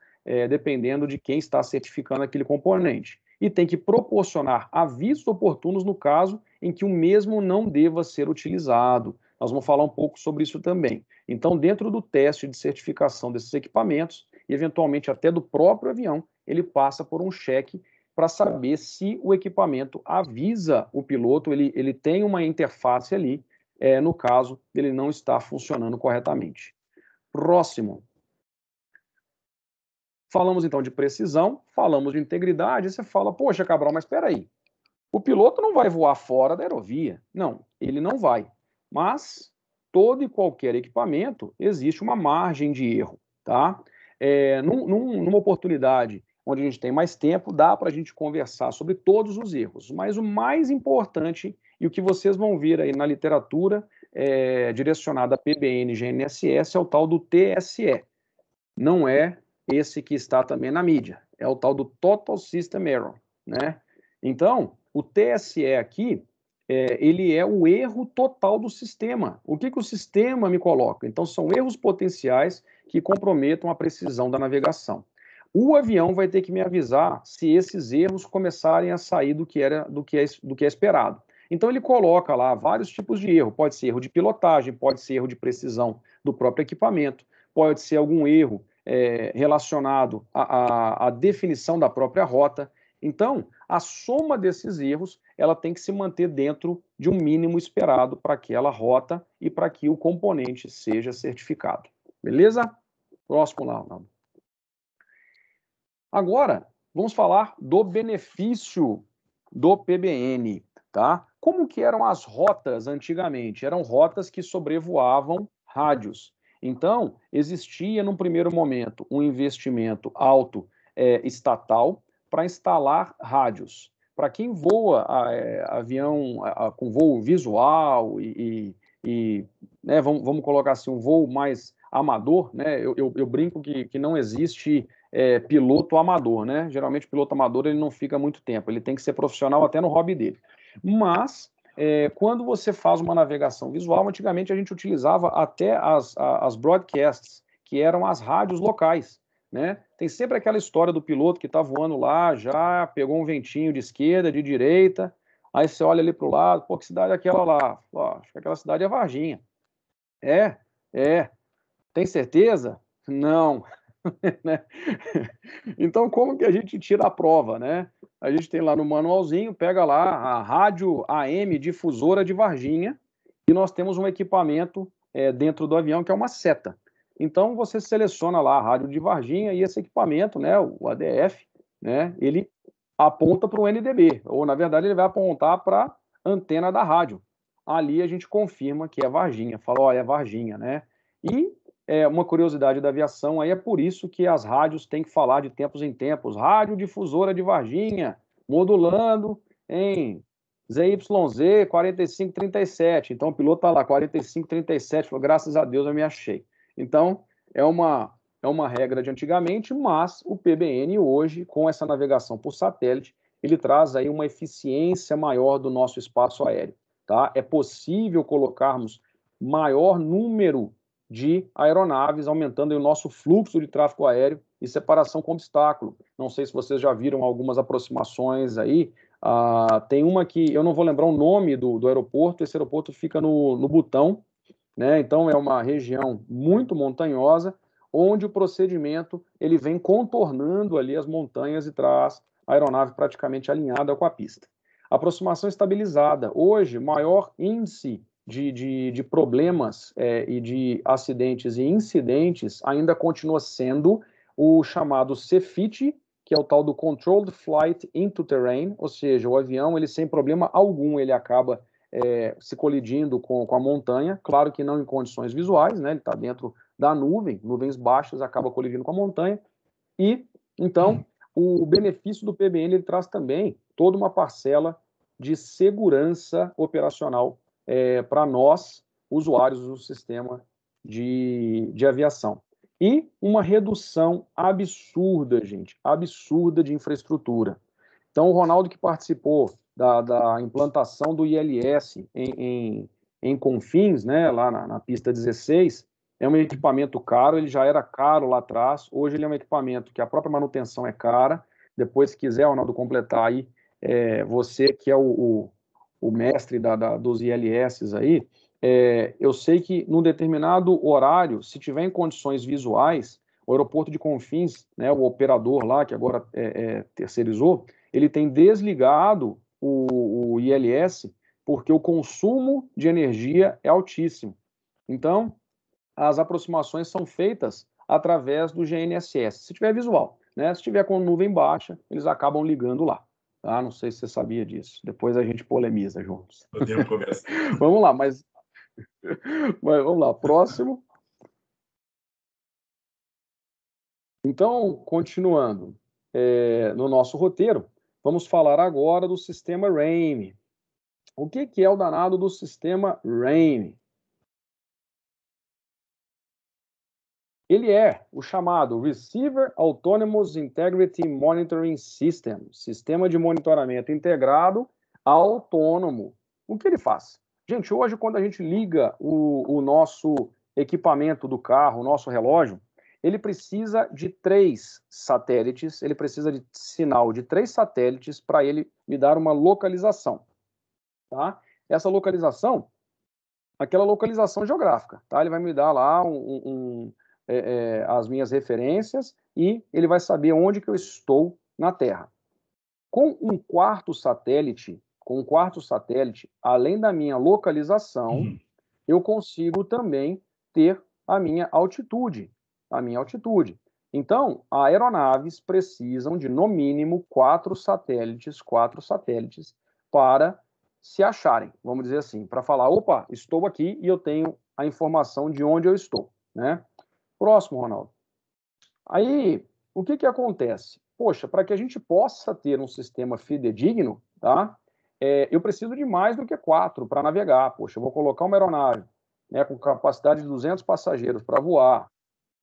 S3: dependendo de quem está certificando aquele componente. E tem que proporcionar avisos oportunos no caso em que o mesmo não deva ser utilizado. Nós vamos falar um pouco sobre isso também. Então, dentro do teste de certificação desses equipamentos, e eventualmente até do próprio avião, ele passa por um cheque para saber se o equipamento avisa o piloto, ele tem uma interface ali, no caso dele não estar funcionando corretamente. Próximo. Falamos então de precisão, falamos de integridade, e você fala, poxa, Cabral, mas espera aí, o piloto não vai voar fora da aerovia. Não, ele não vai. Mas todo e qualquer equipamento existe uma margem de erro, tá? Numa oportunidade onde a gente tem mais tempo, dá para a gente conversar sobre todos os erros. Mas o mais importante, e o que vocês vão ver aí na literatura direcionada a PBN e GNSS, é o tal do TSE. Não é esse que está também na mídia, é o tal do Total System Error, né? Então, o TSE aqui, ele é o erro total do sistema. O que o sistema me coloca? Então, são erros potenciais que comprometam a precisão da navegação. O avião vai ter que me avisar se esses erros começarem a sair do que é esperado. Então, ele coloca lá vários tipos de erro. Pode ser erro de pilotagem, pode ser erro de precisão do próprio equipamento, pode ser algum erro relacionado à definição da própria rota. Então, a soma desses erros, ela tem que se manter dentro de um mínimo esperado para aquela rota e para que o componente seja certificado. Beleza? Próximo lá, Ronaldo. Agora, vamos falar do benefício do PBN, tá? Como que eram as rotas antigamente? Eram rotas que sobrevoavam rádios. Então, existia, num primeiro momento, um investimento alto estatal para instalar rádios. Para quem voa avião com voo visual né, vamos colocar assim, um voo mais amador, né? Eu brinco que não existe piloto amador, né? Geralmente, piloto amador ele não fica muito tempo, ele tem que ser profissional até no hobby dele. Mas, quando você faz uma navegação visual, antigamente a gente utilizava até as broadcasts, que eram as rádios locais, né? Tem sempre aquela história do piloto que está voando lá, já pegou um ventinho de esquerda, de direita, aí você olha ali para o lado, pô, que cidade é aquela lá? Pô, acho que aquela cidade é Varginha. Tem certeza? Não. Né? Então, como que a gente tira a prova, né? A gente tem lá no manualzinho, pega lá a rádio AM difusora de Varginha e nós temos um equipamento dentro do avião que é uma seta. Então, você seleciona lá a rádio de Varginha e esse equipamento, né, o ADF, né, ele aponta para o NDB, ou na verdade ele vai apontar para a antena da rádio. Ali a gente confirma que é Varginha, fala, ó, é Varginha, né? E uma curiosidade da aviação, aí é por isso que as rádios têm que falar de tempos em tempos. Rádio difusora de Varginha, modulando em ZYZ 4537. Então o piloto está lá, 4537, falou, graças a Deus eu me achei. Então, é uma regra de antigamente, mas o PBN hoje, com essa navegação por satélite, ele traz aí uma eficiência maior do nosso espaço aéreo. Tá? É possível colocarmos maior número de aeronaves, aumentando o nosso fluxo de tráfego aéreo e separação com obstáculo. Não sei se vocês já viram algumas aproximações aí. Tem uma que eu não vou lembrar o nome do aeroporto, esse aeroporto fica no Butão, né? Então é uma região muito montanhosa, onde o procedimento ele vem contornando ali as montanhas e traz a aeronave praticamente alinhada com a pista. Aproximação estabilizada. Hoje, maior índice de problemas e de acidentes e incidentes ainda continua sendo o chamado CFIT, que é o tal do Controlled Flight into Terrain, ou seja, o avião, ele sem problema algum, ele acaba se colidindo com a montanha, claro que não em condições visuais, né? Ele está dentro da nuvem, nuvens baixas, acaba colidindo com a montanha, e então o benefício do PBN ele traz também toda uma parcela de segurança operacional para nós, usuários do sistema de aviação. E uma redução absurda, gente, absurda de infraestrutura. Então, o Ronaldo que participou da implantação do ILS em Confins, né, lá na pista 16, é um equipamento caro, ele já era caro lá atrás, hoje ele é um equipamento que a própria manutenção é cara. Depois, se quiser, Ronaldo, completar aí, você que é o mestre dos ILS aí, eu sei que num determinado horário, se tiver em condições visuais, o aeroporto de Confins, né, o operador lá, que agora terceirizou, ele tem desligado o ILS porque o consumo de energia é altíssimo. Então, as aproximações são feitas através do GNSS, se tiver visual, né? Se tiver com nuvem baixa, eles acabam ligando lá. Tá? Não sei se você sabia disso. Depois a gente polemiza juntos.
S2: Podemos conversar.
S3: Vamos lá, mas vamos lá. Próximo. Então, continuando. no nosso roteiro, vamos falar agora do sistema RAIN. O que é o danado do sistema RAIN? Ele é o chamado Receiver Autonomous Integrity Monitoring System, sistema de monitoramento integrado autônomo. O que ele faz? Gente, hoje quando a gente liga o nosso equipamento do carro, o nosso relógio, ele precisa de 3 satélites, ele precisa de sinal de 3 satélites para ele me dar uma localização. Tá? Essa localização, aquela localização geográfica, tá? Ele vai me dar lá as minhas referências e ele vai saber onde que eu estou na Terra. Com um quarto satélite, além da minha localização, eu consigo também ter a minha altitude. Então, aeronaves precisam de, no mínimo, 4 satélites para se acharem, vamos dizer assim, para falar, opa, estou aqui e eu tenho a informação de onde eu estou, né? Próximo, Ronaldo. Aí, o que acontece? Poxa, para que a gente possa ter um sistema fidedigno, tá? Eu preciso de mais do que 4 para navegar. Poxa, eu vou colocar uma aeronave, né, com capacidade de 200 passageiros para voar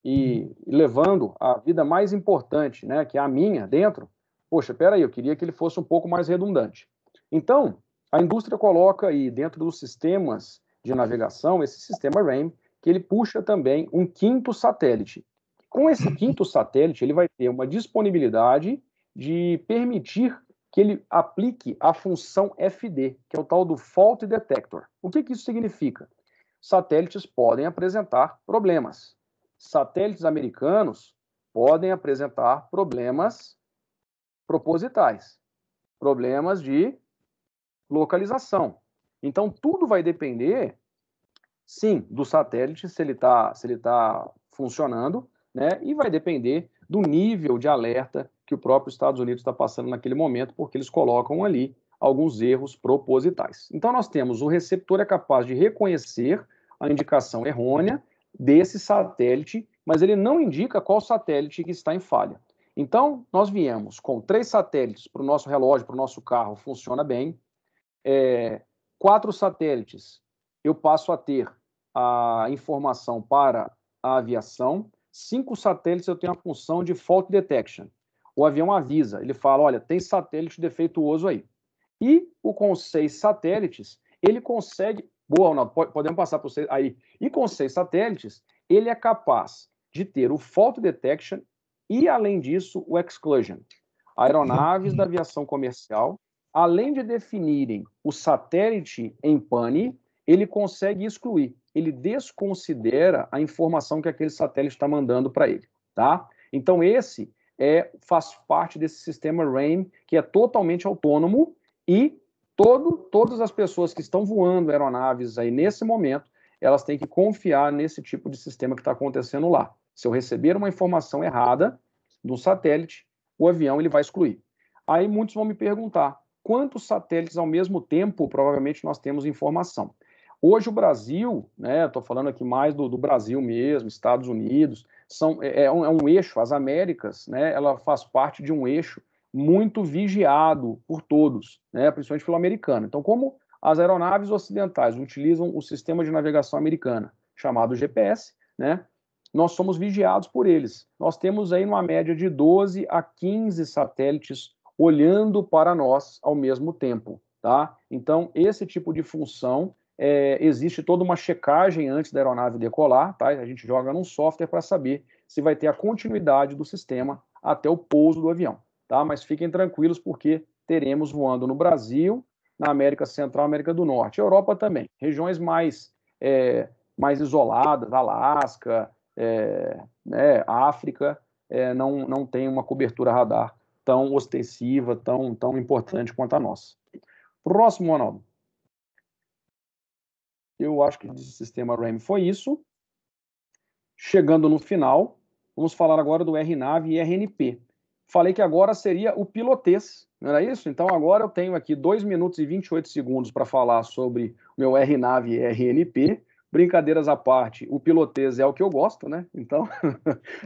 S3: e levando a vida mais importante, né, que é a minha, dentro. Poxa, peraí, eu queria que ele fosse um pouco mais redundante. Então, a indústria coloca aí dentro dos sistemas de navegação, esse sistema RAIN, que ele puxa também um 5º satélite. Com esse 5º satélite, ele vai ter uma disponibilidade de permitir que ele aplique a função FD, que é o tal do Fault Detector. O que isso significa? Satélites podem apresentar problemas. Satélites americanos podem apresentar problemas propositais, problemas de localização. Então, tudo vai depender, sim, do satélite, se ele tá funcionando, né? E vai depender do nível de alerta que o próprio Estados Unidos está passando naquele momento, porque eles colocam ali alguns erros propositais. Então, nós temos o receptor é capaz de reconhecer a indicação errônea desse satélite, mas ele não indica qual satélite que está em falha. Então, nós viemos com 3 satélites para o nosso relógio, para o nosso carro, funciona bem. 4 satélites, eu passo a ter a informação para a aviação. 5 satélites, eu tenho a função de fault detection. O avião avisa, ele fala, olha, tem satélite defeituoso aí. E com 6 satélites, ele consegue... Boa, Ronaldo, podemos passar para vocês aí. E com 6 satélites, ele é capaz de ter o fault detection e, além disso, o exclusion. Aeronaves da aviação comercial, além de definirem o satélite em pane, ele consegue excluir, ele desconsidera a informação que aquele satélite está mandando para ele, tá? Então, esse faz parte desse sistema RAIN, que é totalmente autônomo e todas as pessoas que estão voando aeronaves aí nesse momento, elas têm que confiar nesse tipo de sistema que está acontecendo lá. Se eu receber uma informação errada do satélite, o avião ele vai excluir. Aí muitos vão me perguntar, quantos satélites ao mesmo tempo provavelmente nós temos informação? Hoje o Brasil, né, estou falando aqui mais do Brasil mesmo, Estados Unidos, é um eixo, as Américas, né, ela faz parte de um eixo muito vigiado por todos, né, principalmente pelo americano. Então, como as aeronaves ocidentais utilizam o sistema de navegação americana, chamado GPS, né, nós somos vigiados por eles. Nós temos aí uma média de 12 a 15 satélites olhando para nós ao mesmo tempo, tá? Então, esse tipo de função, existe toda uma checagem antes da aeronave decolar, tá? A gente joga num software para saber se vai ter a continuidade do sistema até o pouso do avião, tá? Mas fiquem tranquilos porque teremos voando no Brasil, na América Central, América do Norte, Europa também, regiões mais isoladas, Alasca, né, África, não tem uma cobertura radar tão ostensiva, tão importante quanto a nossa. Próximo, Ronaldo. Eu acho que de sistema RAIN foi isso. Chegando no final, vamos falar agora do RNAV e RNP. Falei que agora seria o pilotês, não era isso? Então agora eu tenho aqui 2 minutos e 28 segundos para falar sobre o meu RNAV e RNP, brincadeiras à parte, o pilotês é o que eu gosto, né? Então,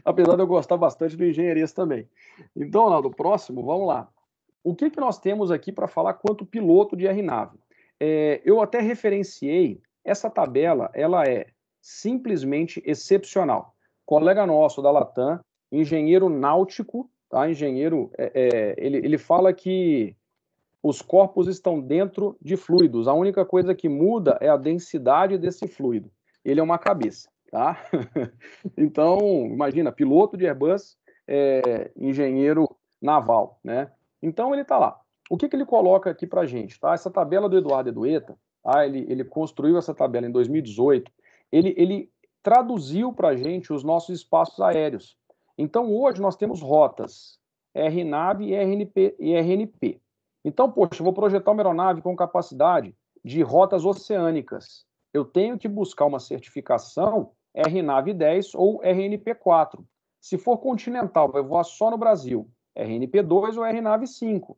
S3: apesar de eu gostar bastante do engenharias também. Então, Ronaldo, próximo, vamos lá. O que nós temos aqui para falar quanto piloto de aeronave? Eu até referenciei, essa tabela, ela é simplesmente excepcional. Colega nosso da Latam, engenheiro náutico, tá? Engenheiro, ele fala que os corpos estão dentro de fluidos. A única coisa que muda é a densidade desse fluido. Ele é uma cabeça, tá? Então, imagina, piloto de Airbus, engenheiro naval, né? Então, ele está lá. O que ele coloca aqui para a gente, tá? Essa tabela do Eduardo Edueta, tá? Ele construiu essa tabela em 2018. Ele traduziu para a gente os nossos espaços aéreos. Então, hoje nós temos rotas RNAV e RNP. Então, poxa, eu vou projetar uma aeronave com capacidade de rotas oceânicas. Eu tenho que buscar uma certificação RNAV 10 ou RNP4. Se for continental, vai voar só no Brasil, RNP2 ou RNAV 5.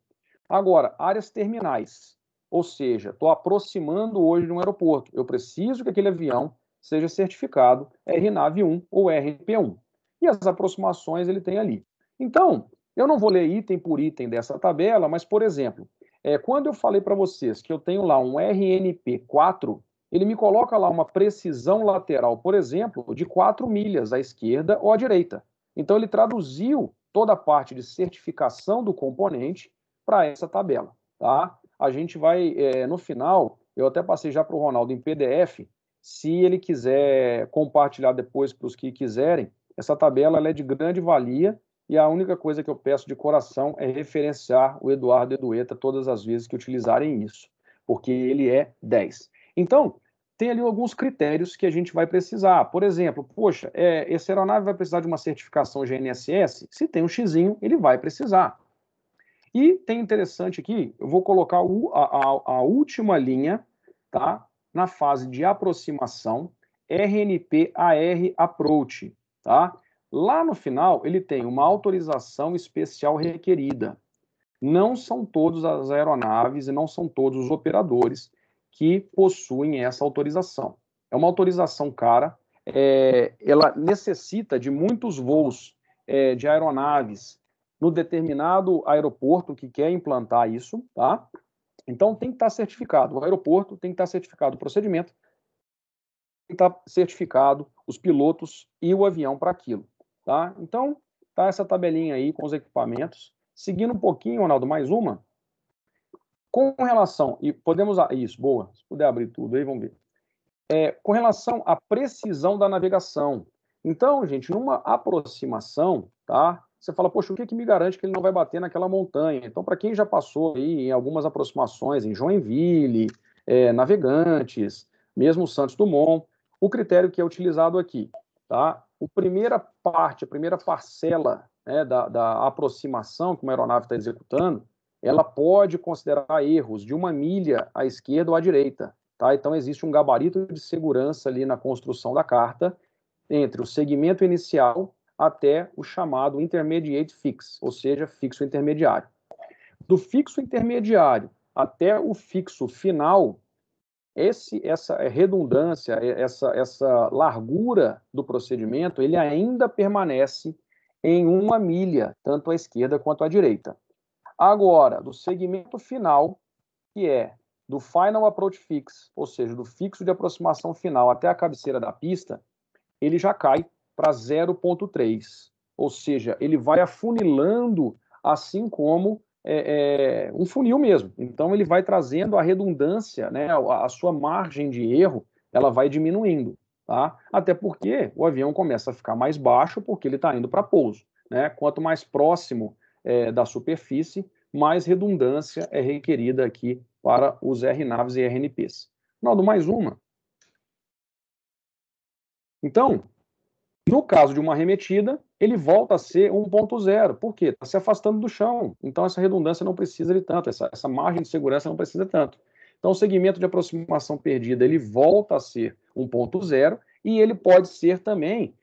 S3: Agora, áreas terminais, ou seja, estou aproximando hoje de um aeroporto. Eu preciso que aquele avião seja certificado RNAV 1 ou RNP1. E as aproximações ele tem ali. Então, eu não vou ler item por item dessa tabela, mas, por exemplo, quando eu falei para vocês que eu tenho lá um RNP4, ele me coloca lá uma precisão lateral, por exemplo, de 4 milhas à esquerda ou à direita. Então, ele traduziu toda a parte de certificação do componente para essa tabela. Tá? A gente vai, no final, eu até passei já para o Ronaldo em PDF, se ele quiser compartilhar depois para os que quiserem, essa tabela ela é de grande valia. E a única coisa que eu peço de coração é referenciar o Eduardo Edueta todas as vezes que utilizarem isso, porque ele é 10. Então, tem ali alguns critérios que a gente vai precisar. Por exemplo, poxa, essa aeronave vai precisar de uma certificação GNSS? Se tem um xizinho, ele vai precisar. E tem interessante aqui, eu vou colocar a última linha, tá? Na fase de aproximação, RNP-AR Approach, tá? Lá no final, ele tem uma autorização especial requerida. Não são todas as aeronaves e não são todos os operadores que possuem essa autorização. É uma autorização cara, ela necessita de muitos voos de aeronaves no determinado aeroporto que quer implantar isso, tá? Então tem que estar certificado. O aeroporto tem que estar certificado o procedimento, tem que estar certificado os pilotos e o avião para aquilo. Tá? Então, tá essa tabelinha aí com os equipamentos. Seguindo um pouquinho, Ronaldo, mais uma. Com relação, e podemos... Isso, boa. Se puder abrir tudo aí, vamos ver. Com relação à precisão da navegação. Então, gente, numa aproximação, tá? Você fala, poxa, o que me garante que ele não vai bater naquela montanha? Então, para quem já passou aí em algumas aproximações, em Joinville, Navegantes, mesmo Santos Dumont, o critério que é utilizado aqui, tá? A primeira parcela, né, da aproximação que uma aeronave está executando, ela pode considerar erros de 1 milha à esquerda ou à direita. Tá? Então, existe um gabarito de segurança ali na construção da carta entre o segmento inicial até o chamado intermediate fix, ou seja, fixo intermediário. Do fixo intermediário até o fixo final, essa redundância, essa largura do procedimento, ele ainda permanece em 1 milha, tanto à esquerda quanto à direita. Agora, do segmento final, que é do Final Approach Fix, ou seja, do fixo de aproximação final até a cabeceira da pista, ele já cai para 0,3. Ou seja, ele vai afunilando assim como um funil mesmo. Então, ele vai trazendo a redundância, né, a sua margem de erro, ela vai diminuindo. Tá? Até porque o avião começa a ficar mais baixo porque ele está indo para pouso. Né? Quanto mais próximo da superfície, mais redundância é requerida aqui para os RNAVs e RNPs. Ronaldo, mais uma. Então, no caso de uma arremetida, ele volta a ser 1.0. Por quê? Está se afastando do chão. Então, essa redundância não precisa de tanto, essa margem de segurança não precisa tanto. Então, o segmento de aproximação perdida, ele volta a ser 1.0 e ele pode ser também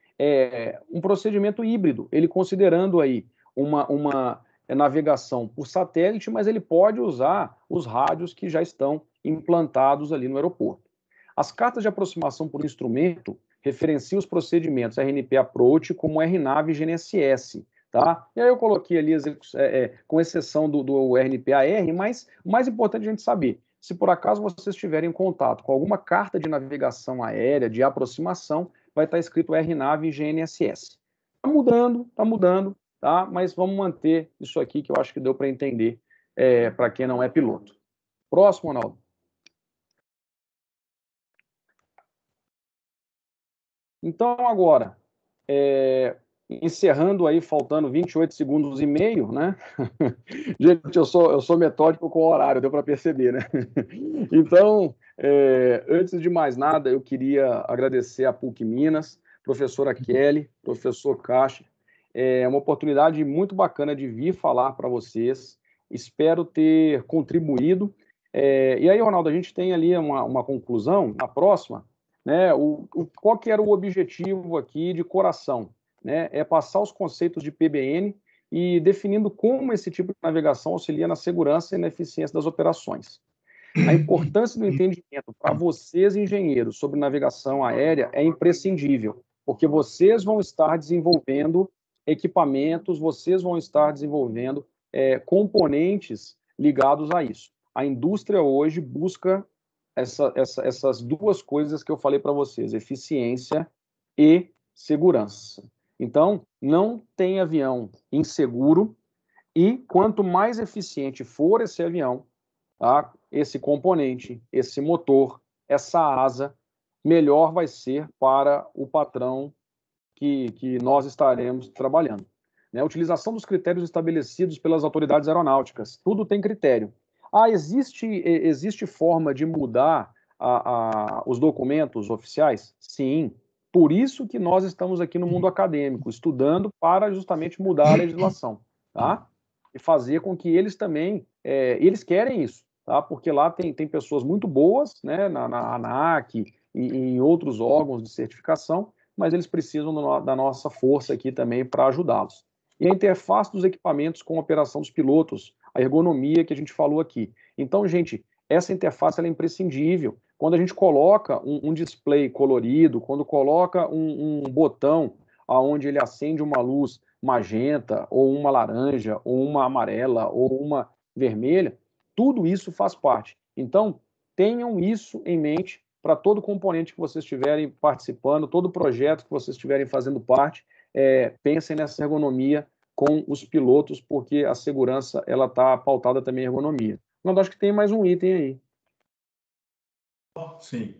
S3: um procedimento híbrido, ele considerando aí uma navegação por satélite, mas ele pode usar os rádios que já estão implantados ali no aeroporto. As cartas de aproximação por instrumento referenciam os procedimentos RNP Approach como RNAV e GNSS, tá? E aí eu coloquei ali, com exceção do RNP-AR, mas o mais importante é a gente saber, se por acaso vocês estiverem em contato com alguma carta de navegação aérea, de aproximação, vai estar escrito RNAV e GNSS. Está mudando, tá? Mas vamos manter isso aqui que eu acho que deu para entender para quem não é piloto. Próximo, Ronaldo. Então, agora, encerrando aí, faltando 28 segundos e meio, né? Gente, eu sou metódico com o horário, deu para perceber, né? Então, antes de mais nada, eu queria agradecer a PUC Minas, professora Kelly, professor Cache. É uma oportunidade muito bacana de vir falar para vocês. Espero ter contribuído. E aí, Ronaldo, a gente tem ali uma conclusão, na próxima, né? Qual que era o objetivo aqui de coração? Né? É passar os conceitos de PBN e definindo como esse tipo de navegação auxilia na segurança e na eficiência das operações. A importância do entendimento para vocês, engenheiros, sobre navegação aérea é imprescindível, porque vocês vão estar desenvolvendo equipamentos, vocês vão estar desenvolvendo componentes ligados a isso. A indústria hoje busca essas duas coisas que eu falei para vocês, eficiência e segurança. Então, não tem avião inseguro e quanto mais eficiente for esse avião, tá, esse componente, esse motor, essa asa, melhor vai ser para o patrão que nós estaremos trabalhando. Né? A utilização dos critérios estabelecidos pelas autoridades aeronáuticas. Tudo tem critério. Existe forma de mudar os documentos oficiais? Sim. Por isso que nós estamos aqui no mundo acadêmico, estudando para justamente mudar a legislação, tá? E fazer com que eles também, eles querem isso, tá? Porque lá tem pessoas muito boas, né, na ANAC e em outros órgãos de certificação, mas eles precisam da nossa força aqui também para ajudá-los. E a interface dos equipamentos com a operação dos pilotos, a ergonomia que a gente falou aqui. Então, gente, essa interface ela é imprescindível. Quando a gente coloca um display colorido, quando coloca um botão onde ele acende uma luz magenta, ou uma laranja, ou uma amarela, ou uma vermelha, tudo isso faz parte. Então, tenham isso em mente para todo componente que vocês estiverem participando, todo projeto que vocês estiverem fazendo parte, pensem nessa ergonomia com os pilotos, porque a segurança ela está pautada também em ergonomia. Mas acho que tem mais um item aí.
S2: Sim.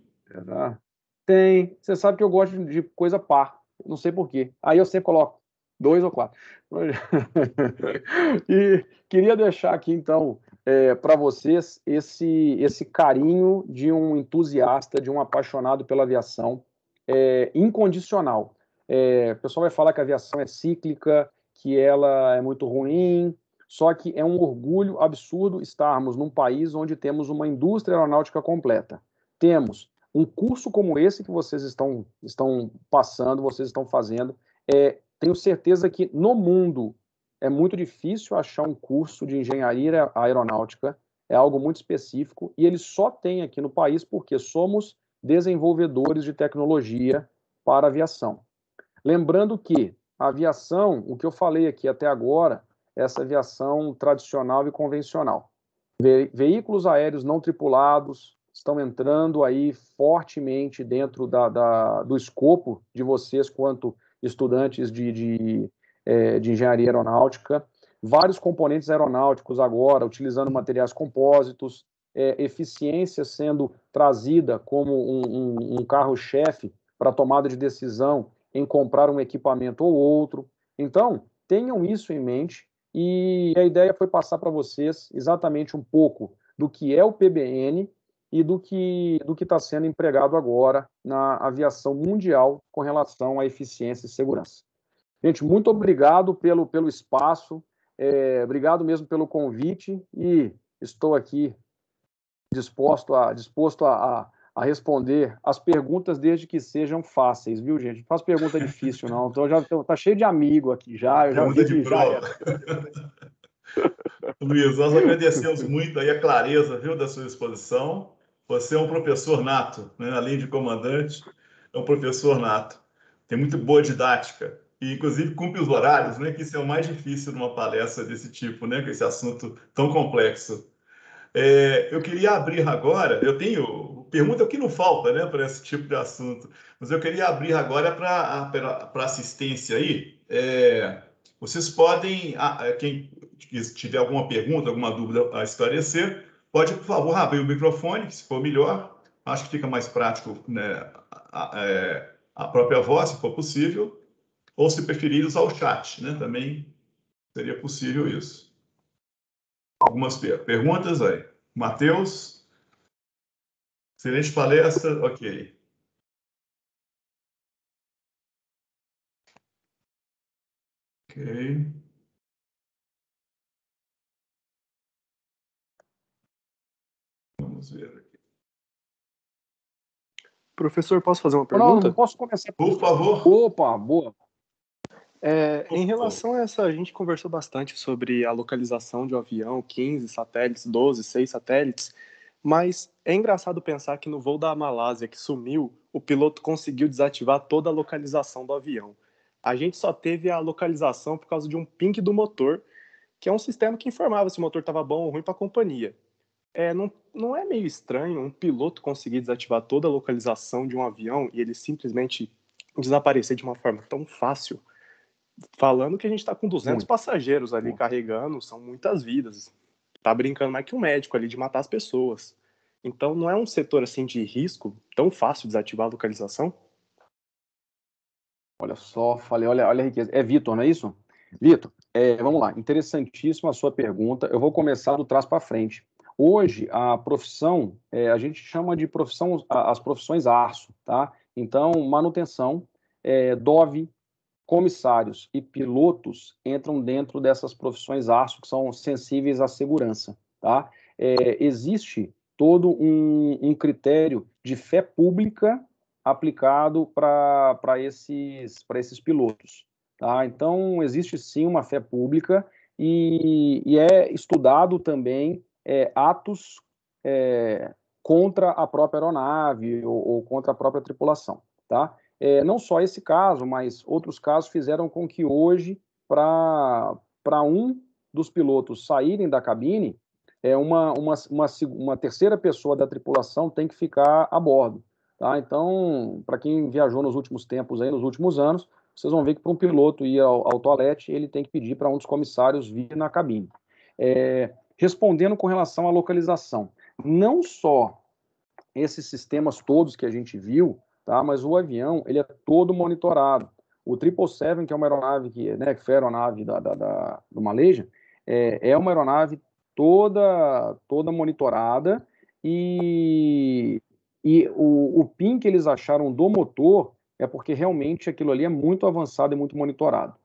S3: Tem. Você sabe que eu gosto de coisa par. Não sei por quê. Aí eu sempre coloco 2 ou 4. E queria deixar aqui, então, para vocês esse carinho de um entusiasta, de um apaixonado pela aviação, incondicional. O pessoal vai falar que a aviação é cíclica, que ela é muito ruim, só que é um orgulho absurdo estarmos num país onde temos uma indústria aeronáutica completa. Temos um curso como esse que vocês estão passando, vocês estão fazendo. Tenho certeza que no mundo é muito difícil achar um curso de engenharia aeronáutica, é algo muito específico, e ele só tem aqui no país porque somos desenvolvedores de tecnologia para a aviação. Lembrando que a aviação, o que eu falei aqui até agora, essa aviação tradicional e convencional. Veículos aéreos não tripulados estão entrando aí fortemente dentro do escopo de vocês quanto estudantes de engenharia aeronáutica. Vários componentes aeronáuticos agora, utilizando materiais compósitos, eficiência sendo trazida como um carro-chefe para tomada de decisão em comprar um equipamento ou outro. Então, tenham isso em mente, e a ideia foi passar para vocês exatamente um pouco do que é o PBN e do que está sendo empregado agora na aviação mundial com relação à eficiência e segurança. Gente, muito obrigado pelo espaço, obrigado mesmo pelo convite, e estou aqui disposto a responder as perguntas desde que sejam fáceis, viu, gente? Não faz pergunta difícil, não. Então, tá cheio de amigo aqui já. Eu já vi que já
S2: Luiz, nós agradecemos muito aí a clareza, viu, da sua exposição. Você é um professor nato, né? Além de comandante, é um professor nato. Tem muito boa didática. E, inclusive, cumpre os horários, né? Que isso é o mais difícil numa palestra desse tipo, né? Com esse assunto tão complexo. Eu queria abrir agora, eu tenho pergunta que não falta, né, para esse tipo de assunto, mas eu queria abrir agora para assistência aí. Vocês podem, quem tiver alguma pergunta, alguma dúvida a esclarecer, pode, por favor, abrir o microfone, se for melhor. Acho que fica mais prático, né, a própria voz, se for possível, ou se preferir usar o chat, né, também seria possível isso. Algumas perguntas aí. Matheus, excelente palestra, ok. Ok. Vamos ver aqui.
S4: Professor, posso fazer uma
S3: Não,
S4: pergunta?
S3: posso começar.
S2: Por favor.
S3: Opa, boa.
S4: Em relação a essa, a gente conversou bastante sobre a localização de um avião, 15 satélites, 12, 6 satélites, mas é engraçado pensar que no voo da Malásia, que sumiu, o piloto conseguiu desativar toda a localização do avião. A gente só teve a localização por causa de um ping do motor, que é um sistema que informava se o motor estava bom ou ruim para a companhia. Não é meio estranho um piloto conseguir desativar toda a localização de um avião e ele simplesmente desaparecer de uma forma tão fácil? Falando que a gente está com 200 passageiros ali carregando, são muitas vidas. Tá brincando mais que um médico ali de matar as pessoas. Então não é um setor assim de risco tão fácil desativar a localização?
S3: Olha só, falei, olha a riqueza. É Vitor, não é isso? Vitor, vamos lá, interessantíssima a sua pergunta. Eu vou começar do trás para frente. Hoje, a profissão, a gente chama de profissão, as profissões ARSO, tá? Então, manutenção, DOV, comissários e pilotos entram dentro dessas profissões ARSO, que são sensíveis à segurança, tá? Existe todo um critério de fé pública aplicado para esses pilotos, tá? Então, existe sim uma fé pública e é estudado também atos contra a própria aeronave ou contra a própria tripulação, tá? Não só esse caso, mas outros casos fizeram com que hoje, para um dos pilotos saírem da cabine, uma terceira pessoa da tripulação tem que ficar a bordo. Tá? Então, para quem viajou nos últimos tempos, aí, nos últimos anos, vocês vão ver que para um piloto ir ao toalete, ele tem que pedir para um dos comissários vir na cabine. Respondendo com relação à localização, não só esses sistemas todos que a gente viu, tá? Mas o avião, ele é todo monitorado. O 777, que é uma aeronave que foi a aeronave do Malaysia, é uma aeronave toda monitorada e o PIN que eles acharam do motor é porque realmente aquilo ali é muito avançado e muito monitorado.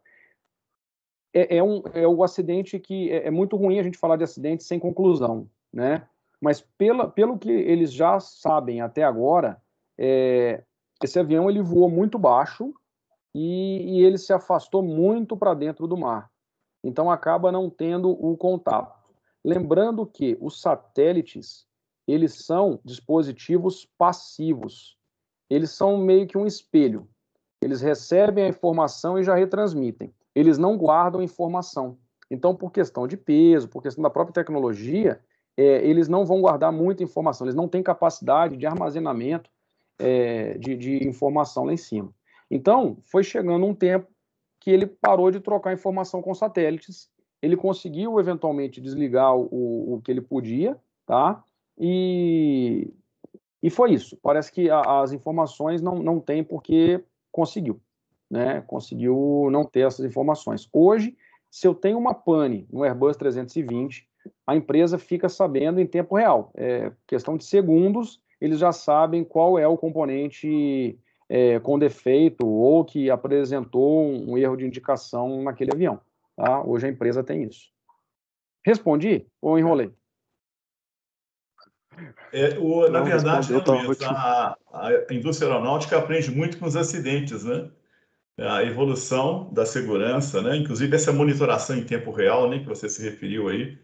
S3: O acidente que é muito ruim a gente falar de acidente sem conclusão, né? Mas pelo que eles já sabem até agora, esse avião ele voou muito baixo e ele se afastou muito para dentro do mar. Então acaba não tendo o contato. Lembrando que os satélites, eles são dispositivos passivos. Eles são meio que um espelho. Eles recebem a informação e já retransmitem. Eles não guardam informação. Então, por questão de peso, por questão da própria tecnologia, eles não vão guardar muita informação. Eles não têm capacidade de armazenamento de informação lá em cima. Então, foi chegando um tempo que ele parou de trocar informação com satélites. Ele conseguiu, eventualmente, desligar o que ele podia, tá? E foi isso. Parece que as informações não tem porque conseguiu, né? Conseguiu não ter essas informações. Hoje, se eu tenho uma pane no Airbus 320, a empresa fica sabendo em tempo real. Questão de segundos, eles já sabem qual é o componente com defeito ou que apresentou um erro de indicação naquele avião. Tá? Hoje a empresa tem isso. Respondi ou enrolei?
S2: Na verdade, né, Luiz, a indústria aeronáutica aprende muito com os acidentes, né? A evolução da segurança, né? Inclusive essa monitoração em tempo real, né, que você se referiu aí,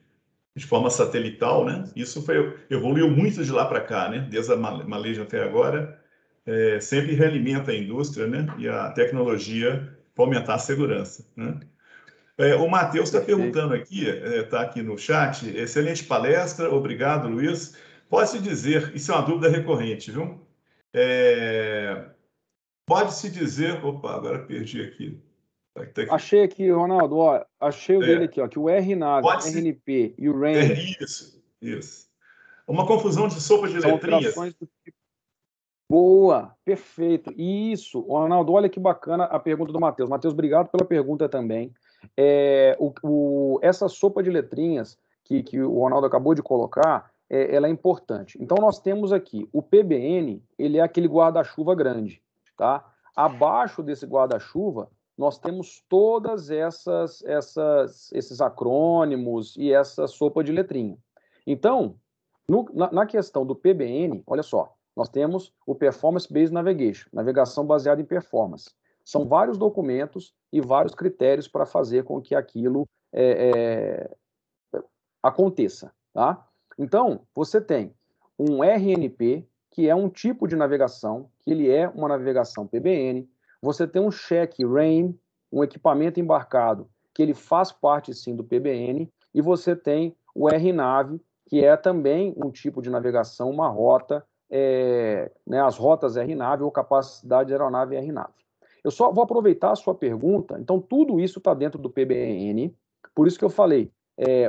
S2: de forma satelital, né? Isso evoluiu muito de lá para cá, né? Desde a Malaysia até agora, sempre realimenta a indústria, né? E a tecnologia para aumentar a segurança, né? O Matheus está perguntando aqui, está aqui no chat, excelente palestra, obrigado, Luiz. Pode-se dizer, isso é uma dúvida recorrente, viu? Pode-se dizer, opa, agora perdi aqui. Tá aqui.
S3: Achei aqui, Ronaldo, ó, achei o dele aqui, ó, que o RNAV, RNP e o RAIN...
S2: Isso. Uma confusão de sopa de
S3: são
S2: letrinhas.
S3: operações do tipo... Boa, perfeito. Isso, Ronaldo, olha que bacana a pergunta do Matheus. Matheus, obrigado pela pergunta também. Essa sopa de letrinhas que o Ronaldo acabou de colocar, ela é importante. Então, nós temos aqui o PBN, ele é aquele guarda-chuva grande, tá? Abaixo desse guarda-chuva, nós temos todas esses acrônimos e essa sopa de letrinha. Então, na questão do PBN, olha só, nós temos o Performance Based Navigation, navegação baseada em performance. São vários documentos e vários critérios para fazer com que aquilo aconteça, tá? Então, você tem um RNP, que é um tipo de navegação, que ele é uma navegação PBN. Você tem um check RAIN, um equipamento embarcado, que ele faz parte, sim, do PBN. E você tem o RNAV, que é também um tipo de navegação, uma rota, né, as rotas RNAV ou capacidade de aeronave RNAV. Eu só vou aproveitar a sua pergunta. Então, tudo isso está dentro do PBN. Por isso que eu falei,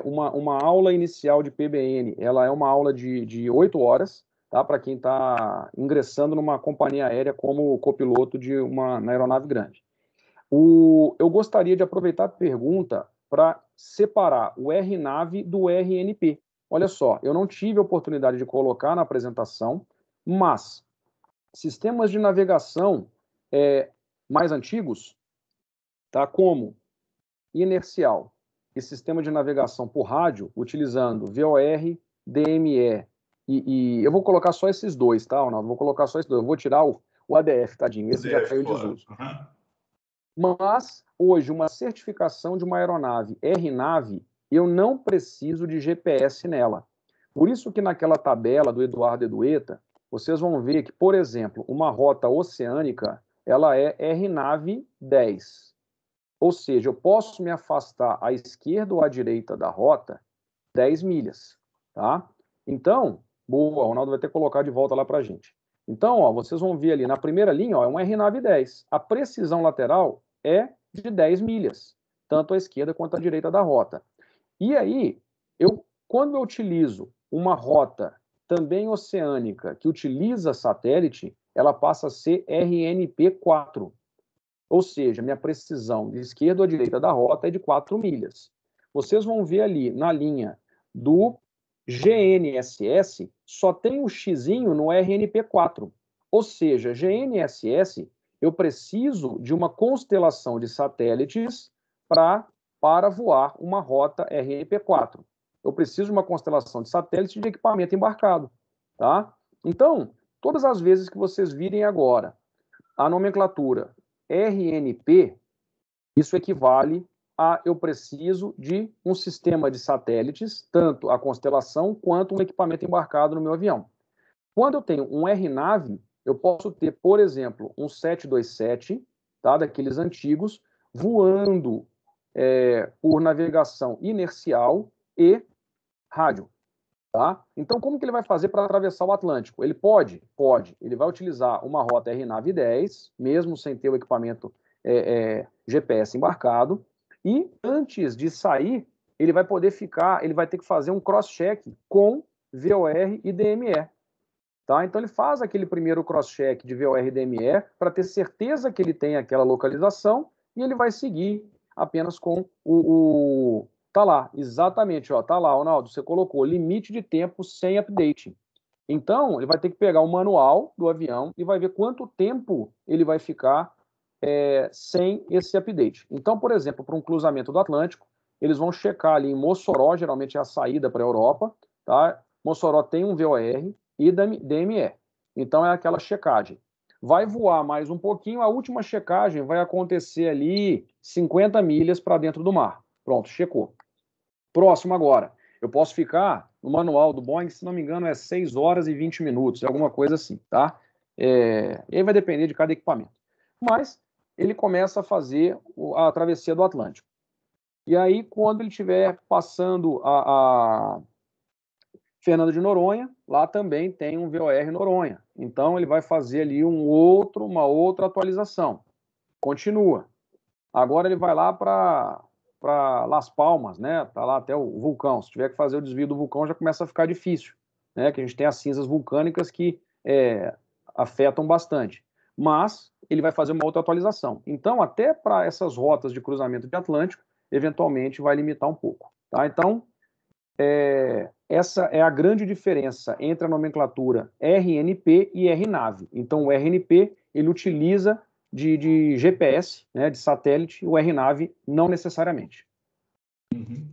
S3: uma aula inicial de PBN, ela é uma aula de 8 horas, tá? Para quem está ingressando numa companhia aérea como copiloto na aeronave grande. Eu gostaria de aproveitar a pergunta para separar o RNAV do RNP. Olha só, eu não tive a oportunidade de colocar na apresentação, mas sistemas de navegação mais antigos, tá? Como inercial e sistema de navegação por rádio, utilizando VOR, DME, e eu vou colocar só esses dois, tá, Ronaldo? Vou colocar só esses dois. Eu vou tirar o ADF, tadinho, esse já caiu em desuso. Mas, hoje, uma certificação de uma aeronave RNAV, eu não preciso de GPS nela. Por isso que naquela tabela do Eduardo Edueta, vocês vão ver que, por exemplo, uma rota oceânica, ela é RNAV 10. Ou seja, eu posso me afastar à esquerda ou à direita da rota 10 milhas, tá? Então, boa, o Ronaldo vai ter que colocar de volta lá para a gente. Então, ó, vocês vão ver ali na primeira linha, ó, é um RNAV 10. A precisão lateral é de 10 milhas, tanto à esquerda quanto à direita da rota. E aí, quando eu utilizo uma rota também oceânica que utiliza satélite, ela passa a ser RNP4. Ou seja, minha precisão de esquerda ou direita da rota é de 4 milhas. Vocês vão ver ali na linha do GNSS, só tem um xizinho no RNP4. Ou seja, GNSS, eu preciso de uma constelação de satélites para voar uma rota RNP4. Eu preciso de uma constelação de satélites de equipamento embarcado, tá? Então, todas as vezes que vocês virem agora a nomenclatura RNP, isso equivale a eu preciso de um sistema de satélites, tanto a constelação quanto um equipamento embarcado no meu avião. Quando eu tenho um RNAV, eu posso ter, por exemplo, um 727, tá, daqueles antigos, voando por navegação inercial e rádio. Tá? Então, como que ele vai fazer para atravessar o Atlântico? Ele pode? Pode. Ele vai utilizar uma rota RNAV 10, mesmo sem ter o equipamento GPS embarcado, e antes de sair, ele vai ter que fazer um cross-check com VOR e DME. Tá? Então, ele faz aquele primeiro cross-check de VOR e DME para ter certeza que ele tem aquela localização e ele vai seguir apenas com Tá lá, exatamente, ó, tá lá, Ronaldo, você colocou limite de tempo sem update. Então, ele vai ter que pegar o manual do avião e vai ver quanto tempo ele vai ficar sem esse update. Então, por exemplo, para um cruzamento do Atlântico, eles vão checar ali em Mossoró, geralmente é a saída para a Europa, tá? Mossoró tem um VOR e DME. Então, é aquela checagem. Vai voar mais um pouquinho, a última checagem vai acontecer ali 50 milhas para dentro do mar. Pronto, checou. Próximo agora. Eu posso ficar, no manual do Boeing, se não me engano, é 6 horas e 20 minutos, alguma coisa assim, tá? E aí vai depender de cada equipamento. Mas ele começa a fazer a travessia do Atlântico. E aí, quando ele estiver passando a Fernando de Noronha, lá também tem um VOR Noronha. Então, ele vai fazer ali uma outra atualização. Continua. Agora ele vai lá para Las Palmas, né? Tá lá até o vulcão. Se tiver que fazer o desvio do vulcão, já começa a ficar difícil, né? Que a gente tem as cinzas vulcânicas que afetam bastante. Mas ele vai fazer uma outra atualização. Então, até para essas rotas de cruzamento de Atlântico, eventualmente vai limitar um pouco, tá? Então, essa é a grande diferença entre a nomenclatura RNP e RNAV. Então, o RNP, ele utiliza de GPS, né, de satélite, o RNAV não necessariamente.
S2: Uhum.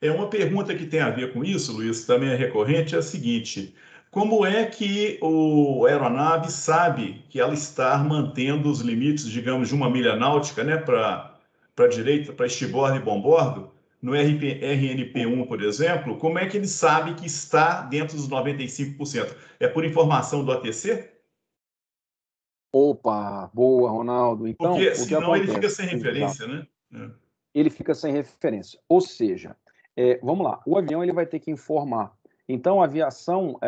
S2: Uma pergunta que tem a ver com isso, Luiz, também é recorrente, é a seguinte: como é que a aeronave sabe que ela está mantendo os limites, digamos, de 1 milha náutica, né, para direita, para estibordo e bombordo? No RNP1, por exemplo, como é que ele sabe que está dentro dos 95%? É por informação do ATC?
S3: Opa, boa, Ronaldo. Então,
S2: Porque
S3: o que
S2: senão ele fica
S3: acontece?
S2: sem referência, né?
S3: Ele fica sem referência. Ou seja, vamos lá, o avião ele vai ter que informar. Então, a aviação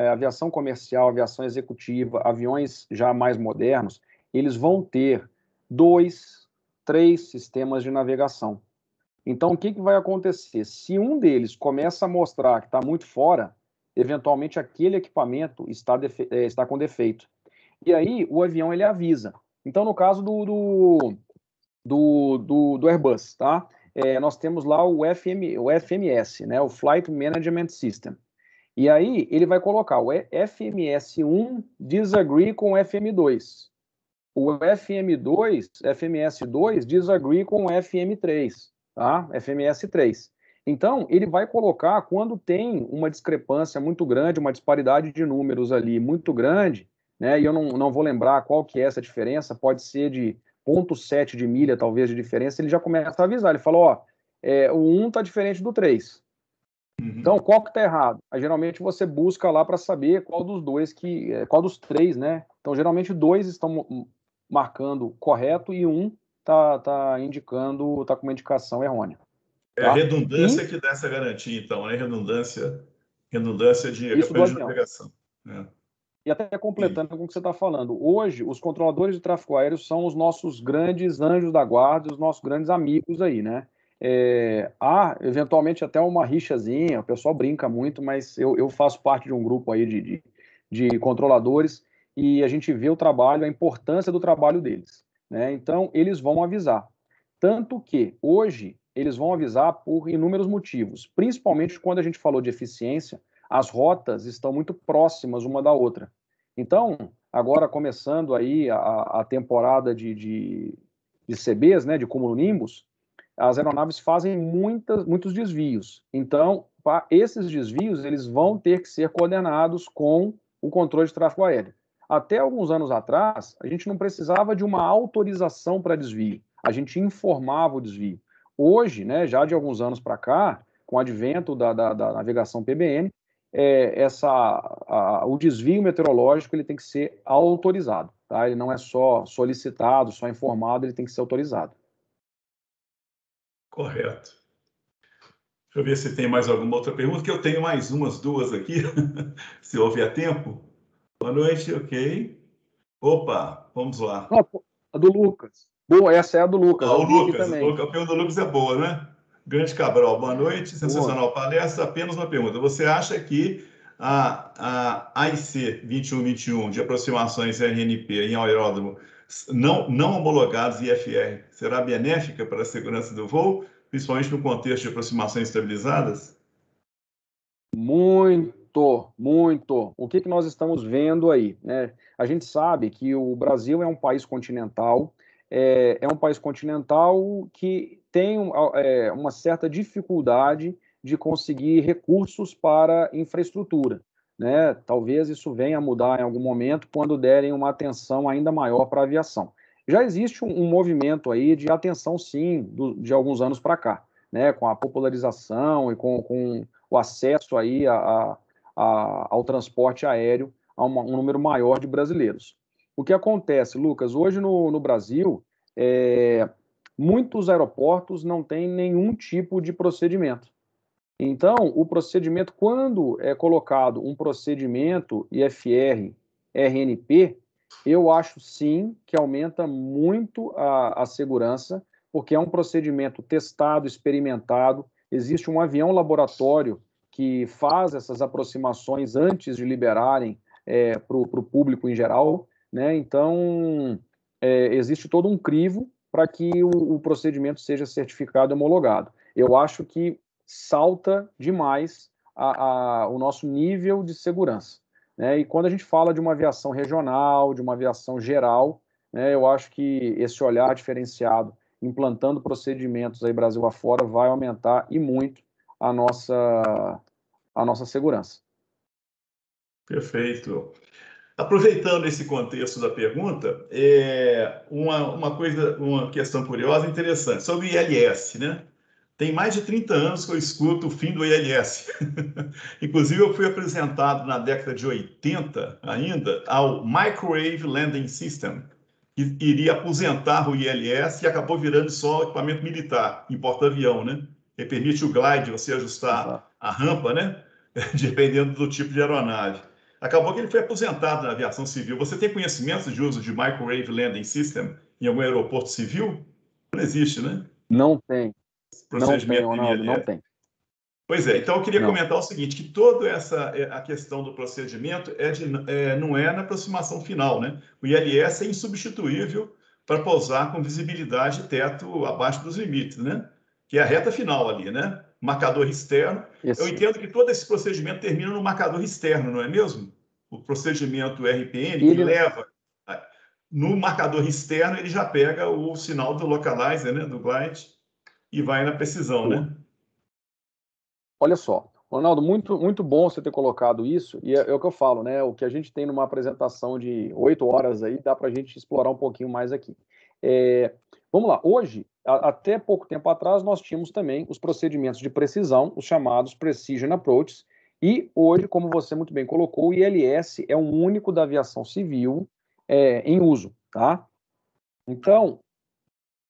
S3: comercial, aviação executiva, aviões já mais modernos, eles vão ter 2, 3 sistemas de navegação. Então, o que vai acontecer? Se um deles começa a mostrar que está muito fora, eventualmente aquele equipamento está com defeito. E aí, o avião ele avisa. Então, no caso do Airbus, tá? Nós temos lá o FMS, né? O Flight Management System. E aí, ele vai colocar o FMS1 disagree com o FM2. O FMS2 disagree com o FM3. Tá? FMS3. Então, ele vai colocar quando tem uma discrepância muito grande, uma disparidade de números ali muito grande, né? E eu não vou lembrar qual que é essa diferença, pode ser de 0,7 de milha, talvez, de diferença, ele já começa a avisar. Ele fala, ó, o 1 está diferente do 3. Então, qual que está errado? Aí, geralmente, você busca lá para saber qual dos dois qual dos 3, né? Então, geralmente, 2 estão marcando correto e 1 tá indicando, tá com uma indicação errônea.
S2: É a redundância que dá essa garantia, então, né? Redundância de campanha de navegação.
S3: E até completando com o que você está falando, hoje os controladores de tráfego aéreo são os nossos grandes anjos da guarda, os nossos grandes amigos aí, né? Há eventualmente até uma rixazinha, o pessoal brinca muito, mas eu faço parte de um grupo aí de controladores e a gente vê o trabalho, a importância do trabalho deles, né? Então, eles vão avisar. Tanto que, hoje, eles vão avisar por inúmeros motivos, principalmente quando a gente falou de eficiência, as rotas estão muito próximas uma da outra. Então, agora começando aí a temporada de CBs, né, de cumulonimbus, as aeronaves fazem muitos desvios. Então, esses desvios, eles vão ter que ser coordenados com o controle de tráfego aéreo. Até alguns anos atrás, a gente não precisava de uma autorização para desvio. A gente informava o desvio. Hoje, né, já de alguns anos para cá, com o advento da navegação PBN, o desvio meteorológico ele tem que ser autorizado. Tá? Ele não é só solicitado, só informado, ele tem que ser autorizado.
S2: Correto. Deixa eu ver se tem mais alguma outra pergunta, que eu tenho mais duas aqui, se houver tempo. Boa noite, ok. Opa, vamos lá.
S3: A do Lucas. Boa, essa é a do Lucas.
S2: O Lucas, a pergunta do Lucas é boa, né? Grande Cabral, boa noite, sensacional palestra. Apenas uma pergunta. Você acha que a AIC 2121 de aproximações RNP em aeródromo não homologados IFR será benéfica para a segurança do voo, principalmente no contexto de aproximações estabilizadas?
S3: Muito, muito. O que nós estamos vendo aí, né? A gente sabe que o Brasil é um país continental, um país continental que tem uma certa dificuldade de conseguir recursos para infraestrutura, né? Talvez isso venha a mudar em algum momento quando derem uma atenção ainda maior para a aviação. Já existe um movimento aí de atenção, sim, de alguns anos para cá. né, com a popularização e com o acesso aí ao transporte aéreo a um número maior de brasileiros. O que acontece, Lucas, hoje no Brasil, muitos aeroportos não têm nenhum tipo de procedimento. Então, o procedimento, quando é colocado um procedimento IFR, RNP, eu acho sim que aumenta muito a segurança, porque é um procedimento testado, experimentado, existe um avião laboratório que faz essas aproximações antes de liberarem para o público em geral, né? Então, existe todo um crivo para que o procedimento seja certificado e homologado. Eu acho que salta demais o nosso nível de segurança, né? E quando a gente fala de uma aviação regional, de uma aviação geral, né, eu acho que esse olhar diferenciado, implantando procedimentos aí Brasil afora, vai aumentar e muito a nossa segurança.
S2: Perfeito. Aproveitando esse contexto da pergunta, uma questão curiosa e interessante sobre o ILS, né? Tem mais de 30 anos que eu escuto o fim do ILS. Inclusive, eu fui apresentado na década de 80 ainda ao Microwave Landing System, que iria aposentar o ILS e acabou virando só equipamento militar, em porta-avião, né? Ele permite o glide, você ajustar a rampa, né? Dependendo do tipo de aeronave. Acabou que ele foi aposentado na aviação civil. Você tem conhecimento de uso de Microwave Landing System em algum aeroporto civil? Não existe, né?
S3: Não tem. Não tem,
S2: Procedimento de
S3: Ronaldo, não
S2: ILS.
S3: tem.
S2: Pois é, então eu queria
S3: Não.
S2: comentar o seguinte, que toda a questão do procedimento não é na aproximação final, né? O ILS é insubstituível para pousar com visibilidade e teto abaixo dos limites, né? Que é a reta final ali, né? Marcador externo. Eu entendo que todo esse procedimento termina no marcador externo, não é mesmo? O procedimento RPN que leva no marcador externo, ele já pega o sinal do localizer, né? Do glide e vai na precisão, né?
S3: Olha só, Ronaldo, muito, muito bom você ter colocado isso, e é o que eu falo, né? O que a gente tem numa apresentação de 8 horas aí, dá para a gente explorar um pouquinho mais aqui. Vamos lá, hoje, até pouco tempo atrás, nós tínhamos também os procedimentos de precisão, os chamados Precision Approaches, e hoje, como você muito bem colocou, o ILS é um único da aviação civil em uso, tá? Então,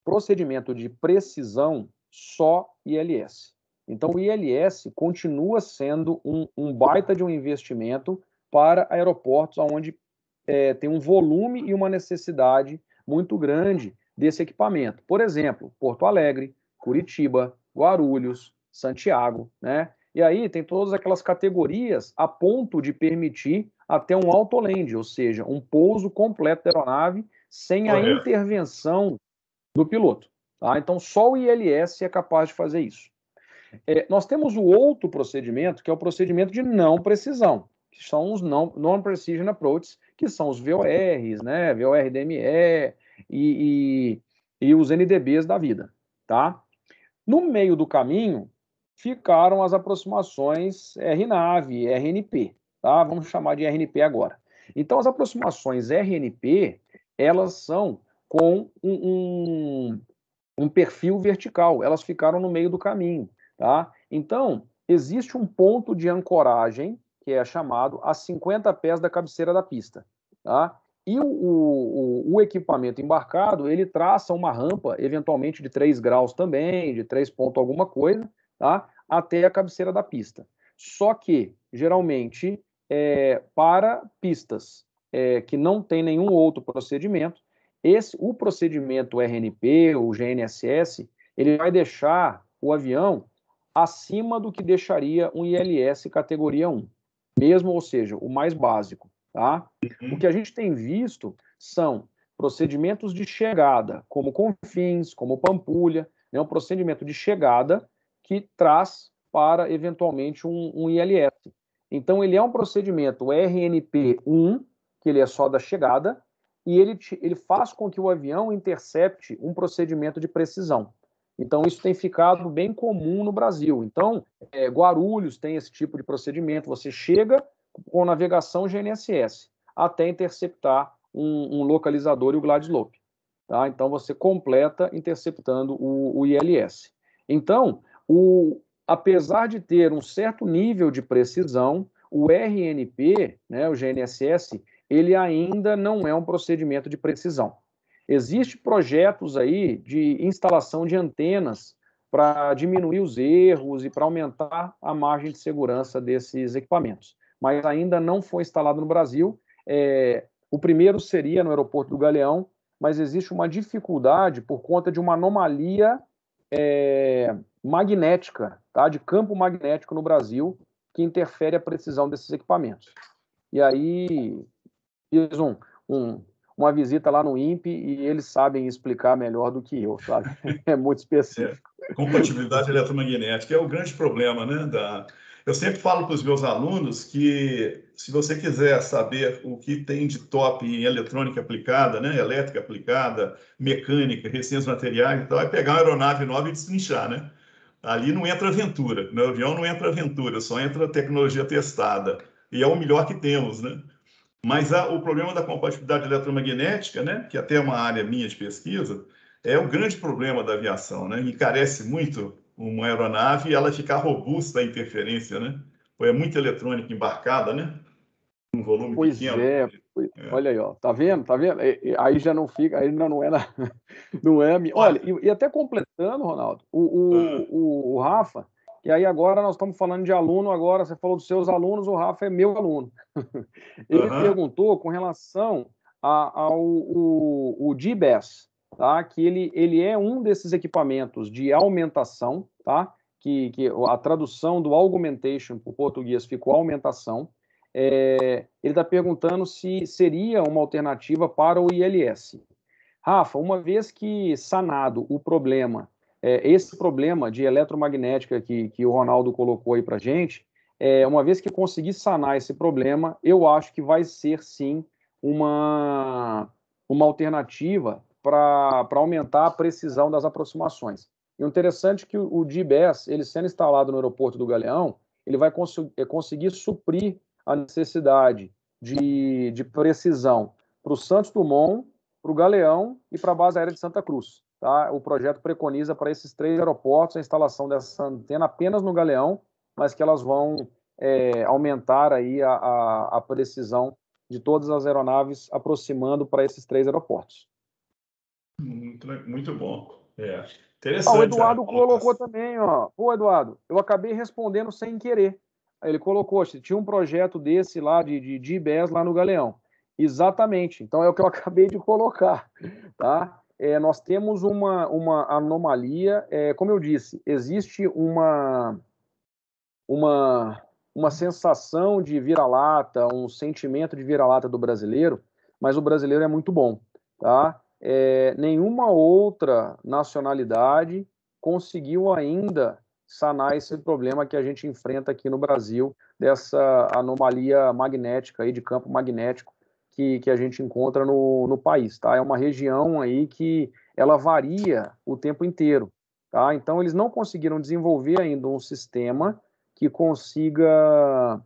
S3: procedimento de precisão, só ILS. Então, o ILS continua sendo um baita de um investimento para aeroportos onde tem um volume e uma necessidade muito grande desse equipamento. Por exemplo, Porto Alegre, Curitiba, Guarulhos, Santiago, né? E aí tem todas aquelas categorias a ponto de permitir até um auto-land, ou seja, um pouso completo da aeronave sem a intervenção do piloto. Tá? Então, só o ILS é capaz de fazer isso. Nós temos o outro procedimento, que é o procedimento de não precisão, que são os Non-Precision Approaches, que são os VORs, né, VOR-DME e os NDBs da vida. Tá? No meio do caminho, ficaram as aproximações RNAV, RNP. Tá? Vamos chamar de RNP agora. Então, as aproximações RNP, elas são com um perfil vertical, elas ficaram no meio do caminho. Tá? Então, existe um ponto de ancoragem, que é chamado a 50 pés da cabeceira da pista. Tá? E o equipamento embarcado, ele traça uma rampa, eventualmente de 3 graus também, de 3 pontos alguma coisa, tá? Até a cabeceira da pista. Só que, geralmente, para pistas que não tem nenhum outro procedimento, o procedimento RNP, o GNSS, ele vai deixar o avião acima do que deixaria um ILS categoria 1, mesmo, ou seja, o mais básico. Tá? O que a gente tem visto são procedimentos de chegada, como Confins, como Pampulha, né, um procedimento de chegada que traz para, eventualmente, um ILS. Então, ele é um procedimento RNP1, que ele é só da chegada, e ele faz com que o avião intercepte um procedimento de precisão. Então, isso tem ficado bem comum no Brasil. Então, Guarulhos tem esse tipo de procedimento. Você chega com navegação GNSS até interceptar um localizador e o glide slope. Tá? Então, você completa interceptando o ILS. Então, apesar de ter um certo nível de precisão, o RNP, né, o GNSS, ele ainda não é um procedimento de precisão. Existem projetos aí de instalação de antenas para diminuir os erros e para aumentar a margem de segurança desses equipamentos, mas ainda não foi instalado no Brasil. O primeiro seria no aeroporto do Galeão, mas existe uma dificuldade por conta de uma anomalia magnética, tá? De campo magnético no Brasil, que interfere a precisão desses equipamentos. E aí, fiz uma visita lá no INPE e eles sabem explicar melhor do que eu, sabe? É muito específico.
S2: Compatibilidade eletromagnética é o grande problema, né? Eu sempre falo para os meus alunos que, se você quiser saber o que tem de top em eletrônica aplicada, né? Elétrica aplicada, mecânica, receios materiais, então é pegar uma aeronave nova e destrinchar, né? Ali não entra aventura, no avião não entra aventura, só entra tecnologia testada. E é o melhor que temos, né? Mas o problema da compatibilidade eletromagnética, né, que até é uma área minha de pesquisa, é o grande problema da aviação, né? Encarece muito uma aeronave e ela ficar robusta à interferência, né? Ou é muita eletrônica embarcada, né? Um volume pequeno.
S3: Olha aí, ó, tá vendo? Tá vendo? Aí já não fica, aí não é não é. Olha, e até completando, Ronaldo, o Rafa, e aí agora nós estamos falando de aluno, agora você falou dos seus alunos, o Rafa é meu aluno. Ele perguntou com relação ao GBAS, tá? Que ele é um desses equipamentos de aumentação, tá? Que a tradução do augmentation para o português ficou aumentação. Ele está perguntando se seria uma alternativa para o ILS. Rafa, uma vez que sanado o problema, esse problema de eletromagnética que o Ronaldo colocou aí para a gente, uma vez que conseguir sanar esse problema, eu acho que vai ser, sim, uma alternativa para aumentar a precisão das aproximações. E o interessante é que o GBAS, ele sendo instalado no aeroporto do Galeão, ele vai conseguir suprir a necessidade de precisão para o Santos Dumont, para o Galeão e para a base aérea de Santa Cruz. Tá? O projeto preconiza para esses 3 aeroportos a instalação dessa antena apenas no Galeão, mas que elas vão aumentar aí a precisão de todas as aeronaves aproximando para esses 3 aeroportos.
S2: Muito bom. Interessante.
S3: O Eduardo colocou também, ó. Pô, Eduardo, eu acabei respondendo sem querer. Aí ele colocou, tinha um projeto desse lá de GBAS lá no Galeão. Exatamente. Então é o que eu acabei de colocar, tá? Nós temos uma anomalia, como eu disse, existe uma sensação de vira-lata, um sentimento de vira-lata do brasileiro, mas o brasileiro é muito bom, tá? Nenhuma outra nacionalidade conseguiu ainda sanar esse problema que a gente enfrenta aqui no Brasil, dessa anomalia magnética aí, de campo magnético que a gente encontra no país, tá? É uma região aí que ela varia o tempo inteiro, tá? Então eles não conseguiram desenvolver ainda um sistema que consiga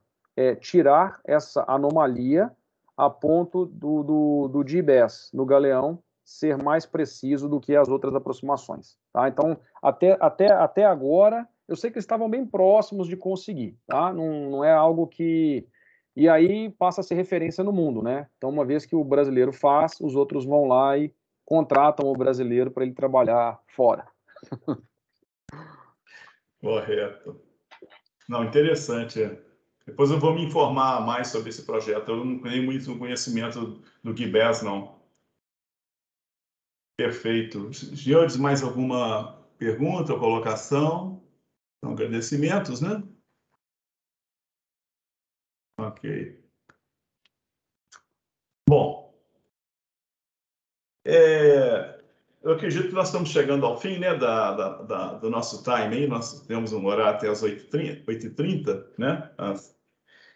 S3: tirar essa anomalia a ponto do GBAS no Galeão ser mais preciso do que as outras aproximações. Tá? Então, até agora, eu sei que eles estavam bem próximos de conseguir. Tá? Não é algo que... E aí passa a ser referência no mundo, né? Então, uma vez que o brasileiro faz, os outros vão lá e contratam o brasileiro para ele trabalhar fora.
S2: Correto. Não, interessante. Depois eu vou me informar mais sobre esse projeto. Eu não tenho muito conhecimento do GBAS, não. Perfeito. Senhores, mais alguma pergunta ou colocação? Então, agradecimentos, né? Ok. Bom, eu acredito que nós estamos chegando ao fim, né, do nosso time aí. Nós temos um horário até as 8h30, né?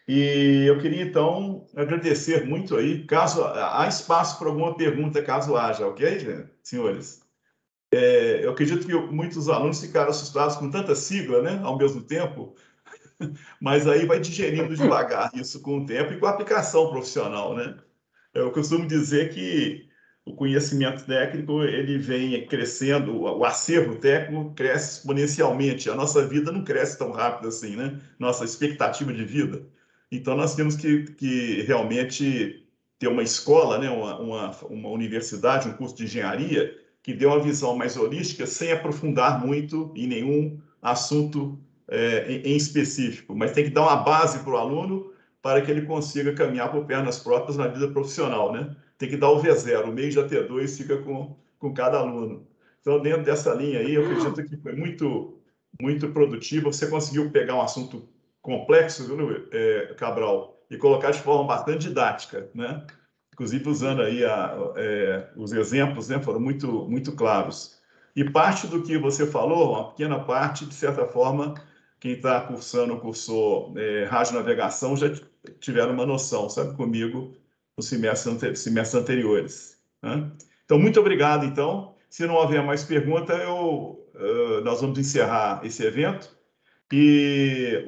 S2: E eu queria, então, agradecer muito aí. Caso há espaço para alguma pergunta, caso haja, ok, senhores? Eu acredito que muitos alunos ficaram assustados com tanta sigla, né, ao mesmo tempo, mas aí vai digerindo devagar isso com o tempo e com a aplicação profissional, né? Eu costumo dizer que o conhecimento técnico ele vem crescendo, o acervo técnico cresce exponencialmente. A nossa vida não cresce tão rápido assim, né? Nossa expectativa de vida. Então, nós temos que realmente ter uma escola, né? Uma universidade, um curso de engenharia, que dê uma visão mais holística, sem aprofundar muito em nenhum assunto em específico. Mas tem que dar uma base para o aluno para que ele consiga caminhar por pernas próprias na vida profissional, né? Tem que dar o V0, o meio de AT2 fica com cada aluno. Então, dentro dessa linha aí, eu acredito que foi muito produtivo. Você conseguiu pegar um assunto complexo, viu, Cabral, e colocar de forma bastante didática, né? Inclusive usando aí os exemplos, né? Foram muito claros. E parte do que você falou, uma pequena parte, de certa forma, quem está cursou radionavegação já tiveram uma noção, sabe, comigo, nos semestres anteriores. Né? Então, muito obrigado, então. Se não houver mais pergunta, nós vamos encerrar esse evento. E,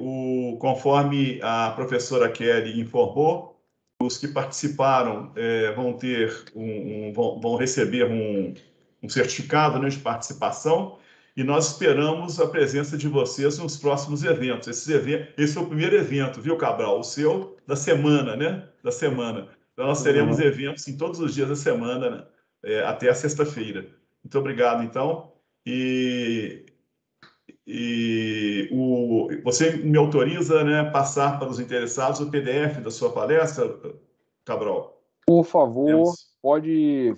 S2: conforme a professora Kelly informou, os que participaram vão receber um certificado, né, de participação, e nós esperamos a presença de vocês nos próximos eventos. Esse foi o primeiro evento, viu, Cabral? O seu da semana, né? Da semana. Então, nós teremos eventos em todos os dias da semana, né? Até a sexta-feira. Muito obrigado, então. Você me autoriza, né, passar para os interessados o PDF da sua palestra, Cabral?
S3: Por favor,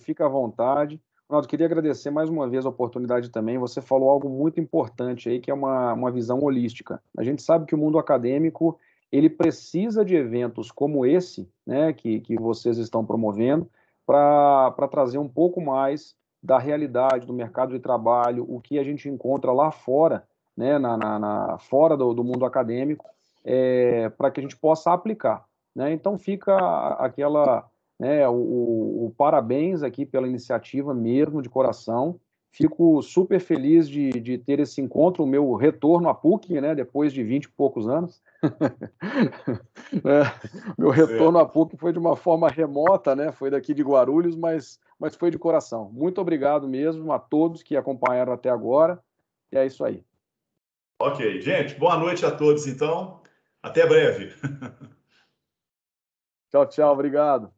S3: fica à vontade. Ronaldo, queria agradecer mais uma vez a oportunidade também. Você falou algo muito importante aí, que é uma visão holística. A gente sabe que o mundo acadêmico ele precisa de eventos como esse, né, que vocês estão promovendo, para trazer um pouco mais da realidade do mercado de trabalho, o que a gente encontra lá fora, né, fora do mundo acadêmico, para que a gente possa aplicar. Né? Então fica aquela, né, o parabéns aqui pela iniciativa mesmo, de coração. Fico super feliz de ter esse encontro, o meu retorno à PUC, né, depois de 20 e poucos anos. Meu retorno à PUC foi de uma forma remota, né, foi daqui de Guarulhos, mas foi de coração. Muito obrigado mesmo a todos que acompanharam até agora, e é isso aí.
S2: Ok, gente, boa noite a todos, então. Até breve.
S3: Tchau, tchau, obrigado.